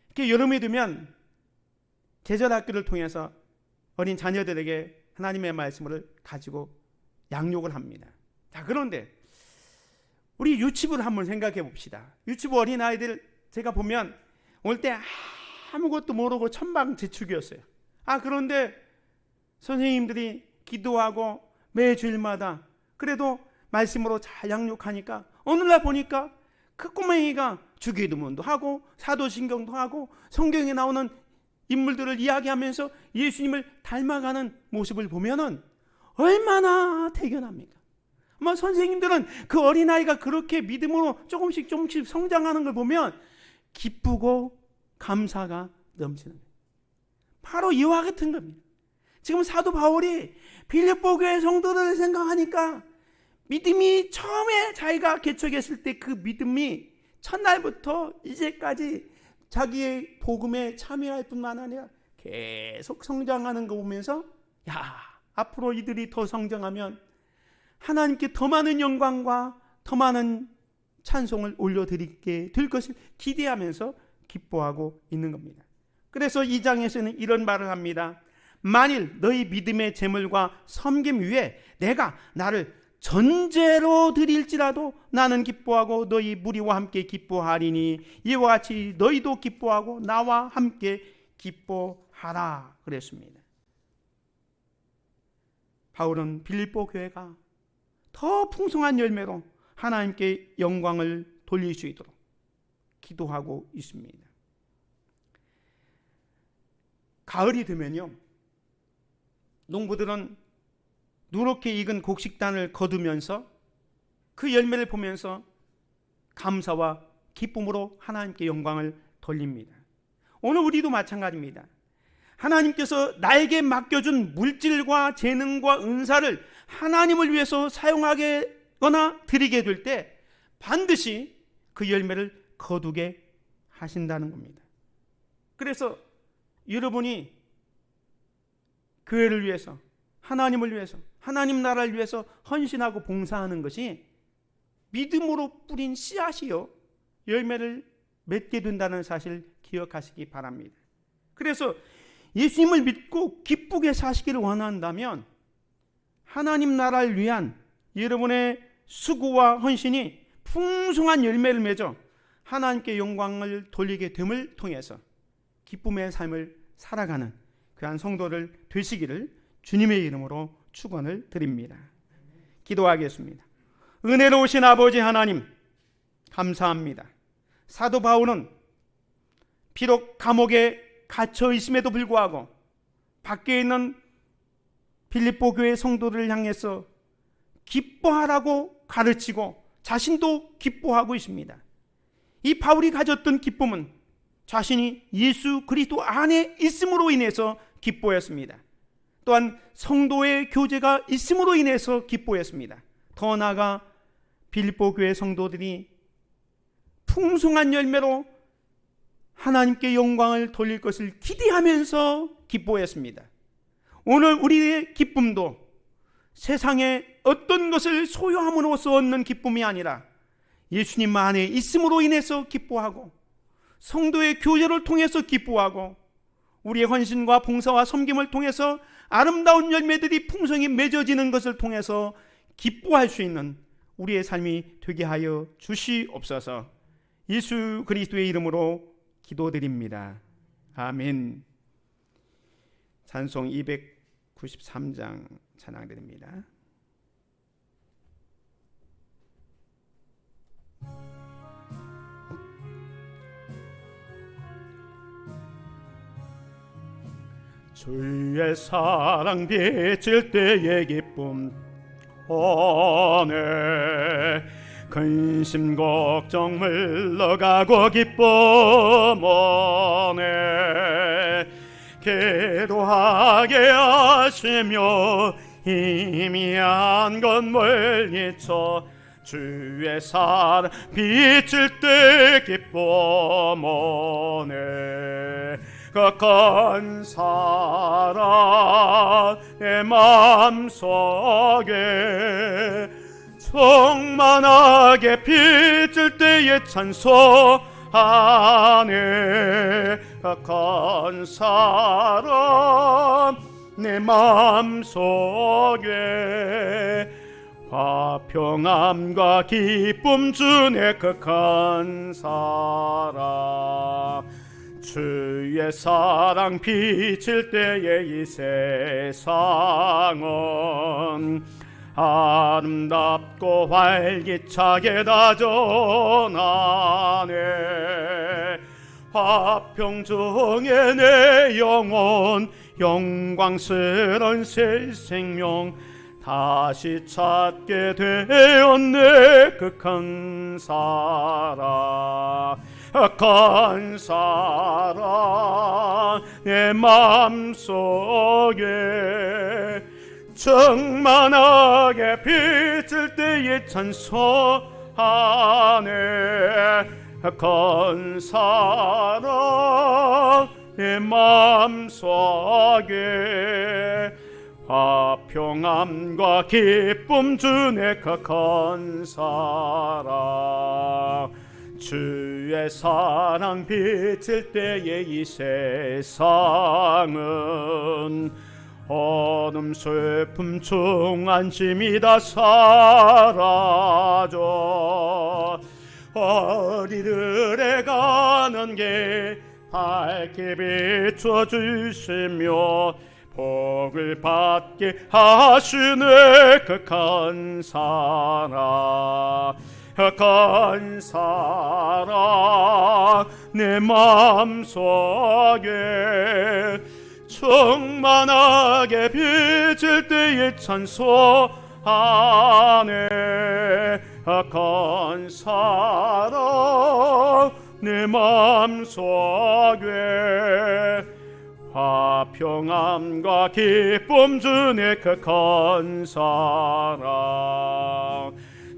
이렇게 여름이 되면 계절학교를 통해서 어린 자녀들에게 하나님의 말씀을 가지고 양육을 합니다. 자, 그런데 우리 유치부를 한번 생각해 봅시다. 유치부 어린아이들 제가 보면 올 때 아무것도 모르고 천방지축이었어요. 그런데 선생님들이 기도하고 매주일마다 그래도 말씀으로 잘 양육하니까 어느 날 보니까 그 꼬맹이가 주기도문도 하고 사도신경도 하고 성경에 나오는 인물들을 이야기하면서 예수님을 닮아가는 모습을 보면은 얼마나 대견합니까? 아마 선생님들은 그 어린아이가 그렇게 믿음으로 조금씩 성장하는 걸 보면 기쁘고 감사가 넘치는 거예요. 바로 이와 같은 겁니다. 지금 사도 바울이 빌립보 교회 성도들을 생각하니까 믿음이 처음에 자기가 개척했을 때 그 믿음이 첫날부터 이제까지 자기의 복음에 참여할 뿐만 아니라 계속 성장하는 거 보면서 앞으로 이들이 더 성장하면 하나님께 더 많은 영광과 더 많은 찬송을 올려드리게 될 것을 기대하면서 기뻐하고 있는 겁니다. 그래서 2장에서는 이런 말을 합니다. 만일 너희 믿음의 제물과 섬김 위에 내가 나를 전제로 드릴지라도 나는 기뻐하고 너희 무리와 함께 기뻐하리니 이와 같이 너희도 기뻐하고 나와 함께 기뻐하라. 기뻐하라 그랬습니다. 바울은 빌립보 교회가 더 풍성한 열매로 하나님께 영광을 돌릴 수 있도록 기도하고 있습니다. 가을이 되면요, 농부들은 누렇게 익은 곡식단을 거두면서 그 열매를 보면서 감사와 기쁨으로 하나님께 영광을 돌립니다. 오늘 우리도 마찬가지입니다. 하나님께서 나에게 맡겨준 물질과 재능과 은사를 하나님을 위해서 사용하거나 드리게 될 때 반드시 그 열매를 거두게 하신다는 겁니다. 그래서 여러분이 교회를 위해서, 하나님을 위해서, 하나님 나라를 위해서 헌신하고 봉사하는 것이 믿음으로 뿌린 씨앗이요 열매를 맺게 된다는 사실 기억하시기 바랍니다. 그래서 예수님을 믿고 기쁘게 사시기를 원한다면 하나님 나라를 위한 여러분의 수고와 헌신이 풍성한 열매를 맺어 하나님께 영광을 돌리게 됨을 통해서 기쁨의 삶을 살아가는 그러한 성도를 되시기를 주님의 이름으로 축원을 드립니다. 기도하겠습니다. 은혜로우신 아버지 하나님, 감사합니다. 사도 바울은 비록 감옥에 갇혀 있음에도 불구하고 밖에 있는 빌립보 교회 성도들을 향해서 기뻐하라고 가르치고 자신도 기뻐하고 있습니다. 이 바울이 가졌던 기쁨은 자신이 예수 그리스도 안에 있음으로 인해서 기뻐했습니다. 또한 성도의 교제가 있음으로 인해서 기뻐했습니다. 더 나아가 빌립보 교회 성도들이 풍성한 열매로 하나님께 영광을 돌릴 것을 기대하면서 기뻐했습니다. 오늘 우리의 기쁨도 세상에 어떤 것을 소유함으로써 얻는 기쁨이 아니라 예수님 안에 있음으로 인해서 기뻐하고 성도의 교제를 통해서 기뻐하고 우리의 헌신과 봉사와 섬김을 통해서 아름다운 열매들이 풍성히 맺어지는 것을 통해서 기뻐할 수 있는 우리의 삶이 되게 하여 주시옵소서. 예수 그리스도의 이름으로 기도드립니다. 아멘. 찬송 293장 찬양드립니다. 주의 사랑 비칠 때의 기쁨 오네 근심 걱정 물러가고 기쁨 오네 기도하게 하시며 희미한 것 멀리쳐 주의 사랑 비칠 때 기쁨 오네 그 사랑 내 마음속에 충만하게 비칠 때에 찬송하네 그 사랑 내 마음속에 화평함과 기쁨 주네 그 큰 사랑 주의 사랑 비칠 때에 이 세상은 아름답고 활기차게 다전하네 화평 중에 내 영혼 영광스런 새 생명 다시 찾게 되었네 그 큰 사랑 큰 사랑 내 맘속에 충만하게 비칠 때에 찬송하네 큰 사랑 내 맘속에 화평함과 기쁨 주네 그 큰 사랑 주의 사랑 비칠 때에 이 세상은 어둠 슬픔 중 안심이 다 사라져 어리들에 가는 게 밝게 비춰주시며 복을 받게 하시네. 극한 사랑, 극한 사랑 내 마음속에 충만하게 비칠 때에 찬송하네. 극한 사랑 내 마음속에 화평함과 기쁨 주네. 극한 사랑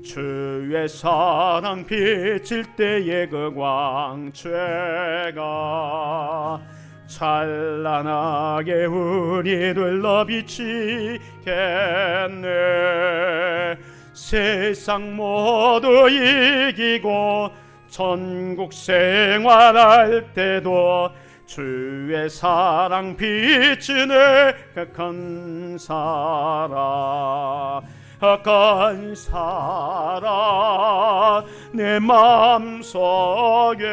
주의 사랑 비칠 때의 그 광채가 찬란하게 우리 둘러 비치겠네. 세상 모두 이기고 천국 생활할 때도 주의 사랑 비치네. 극한 사랑, 극한 사랑 내 마음속에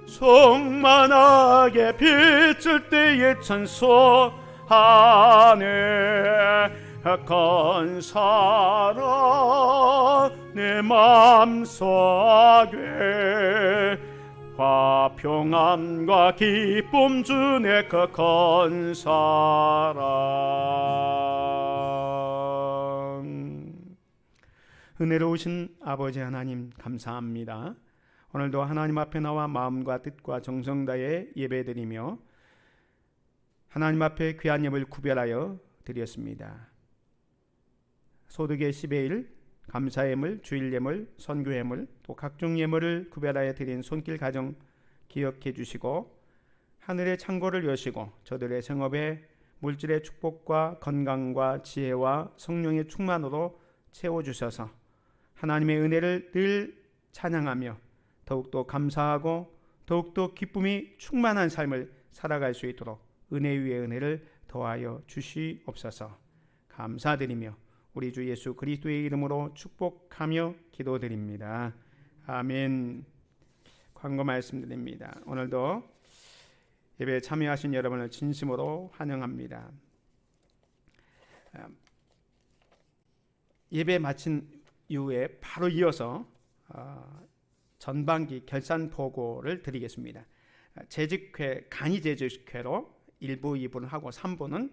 충만하게 비칠 때에 찬송하네. 극한 사랑 내 마음속에 화평함과 기쁨 주네. 극한 사랑. 은혜로우신 아버지 하나님 감사합니다. 오늘도 하나님 앞에 나와 마음과 뜻과 정성 다해 예배드리며 하나님 앞에 귀한 예물 구별하여 드렸습니다. 소득의 10의 1, 감사 예물, 주일 예물, 선교 예물, 또 각종 예물을 구별하여 드린 손길 가정 기억해 주시고 하늘의 창고를 여시고 저들의 생업에 물질의 축복과 건강과 지혜와 성령의 충만으로 채워주셔서 하나님의 은혜를 늘 찬양하며 더욱더 감사하고 더욱더 기쁨이 충만한 삶을 살아갈 수 있도록 은혜 위에 은혜를 더하여 주시옵소서. 감사드리며 우리 주 예수 그리스도의 이름으로 축복하며 기도드립니다. 아멘. 광고 말씀드립니다. 오늘도 예배에 참여하신 여러분을 진심으로 환영합니다. 예배 마친 이후에 바로 이어서 전반기 결산 보고를 드리겠습니다. 재직회, 간이 재직회로 1부, 2부는 하고 3부는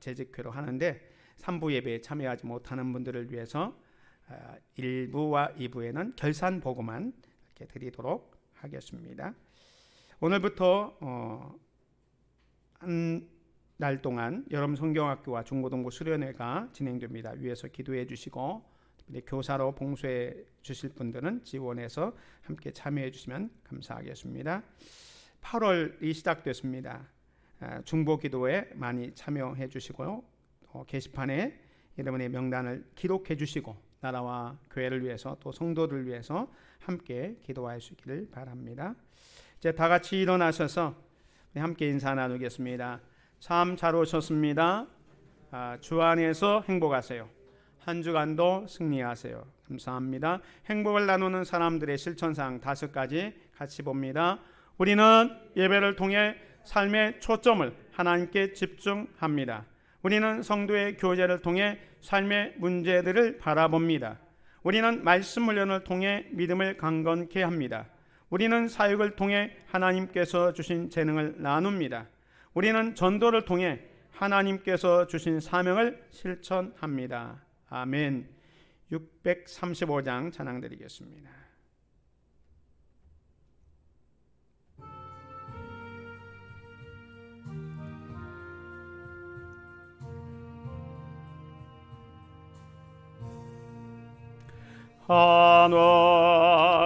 재직회로 하는데 3부 예배에 참여하지 못하는 분들을 위해서 1부와 2부에는 결산 보고만 이렇게 드리도록 하겠습니다. 오늘부터 한 날 동안 여러분 성경학교와 중고등부 수련회가 진행됩니다. 위에서 기도해 주시고 교사로 봉수해 주실 분들은 지원해서 함께 참여해 주시면 감사하겠습니다. 8월이 시작됐습니다. 중보기도에 많이 참여해 주시고요. 게시판에 여러분의 명단을 기록해 주시고 나라와 교회를 위해서 또 성도들을 위해서 함께 기도할 수 있기를 바랍니다. 이제 다 같이 일어나셔서 함께 인사 나누겠습니다. 참 잘 오셨습니다. 주 안에서 행복하세요. 한 주간도 승리하세요. 감사합니다. 행복을 나누는 사람들의 실천사항 5가지 같이 봅니다. 우리는 예배를 통해 삶의 초점을 하나님께 집중합니다. 우리는 성도의 교제를 통해 삶의 문제들을 바라봅니다. 우리는 말씀 훈련을 통해 믿음을 강건케 합니다. 우리는 사역을 통해 하나님께서 주신 재능을 나눕니다. 우리는 전도를 통해 하나님께서 주신 사명을 실천합니다. 아멘. 635장 찬양 드리겠습니다.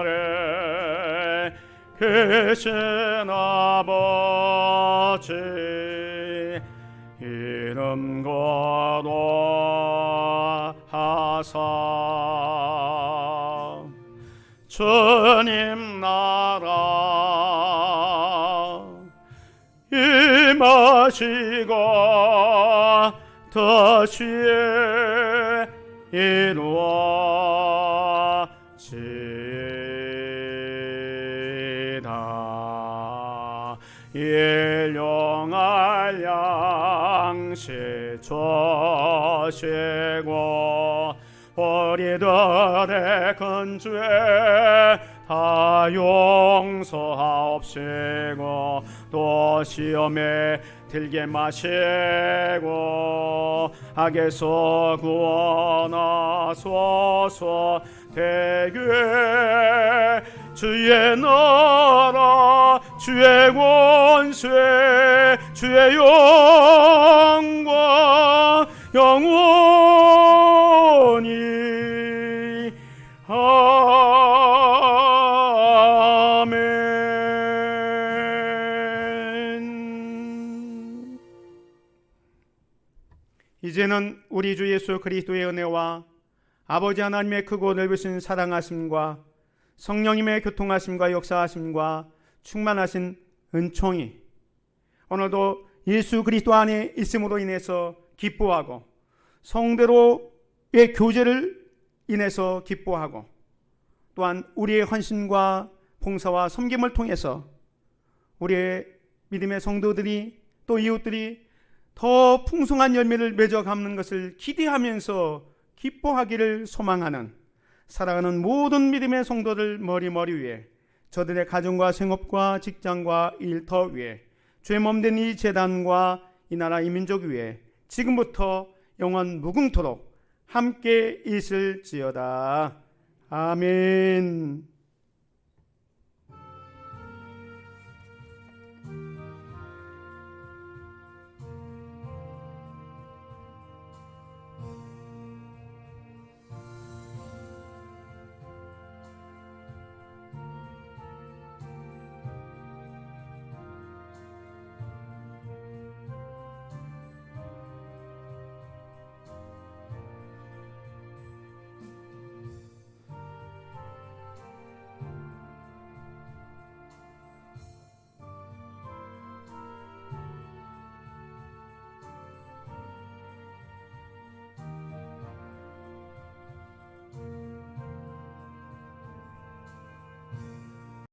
하늘에 계신 아버지 이름 거룩하사 주님 나라 임하시고 다시 이루어지다. 일용할 양식 주시고 우리들의 근죄 다 용서하옵시고 또 시험에 들게 마시고 악에서 구원하소서. 대개 주의 나라 주의 권세 주의 영광 영원히 아멘. 이제는 우리 주 예수 그리스도의 은혜와 아버지 하나님의 크고 넓으신 사랑하심과 성령님의 교통하심과 역사하심과 충만하신 은총이 오늘도 예수 그리스도 안에 있음으로 인해서 기뻐하고 성대로의 교제를 인해서 기뻐하고 또한 우리의 헌신과 봉사와 섬김을 통해서 우리의 믿음의 성도들이 또 이웃들이 더 풍성한 열매를 맺어 감는 것을 기대하면서 기뻐하기를 소망하는 사랑하는 모든 믿음의 성도들 머리 위에 저들의 가정과 생업과 직장과 일터 위에 죄 몸된 이 재단과 이 나라 이 민족 위에 지금부터 영원 무궁토록 함께 있을지어다. 아멘.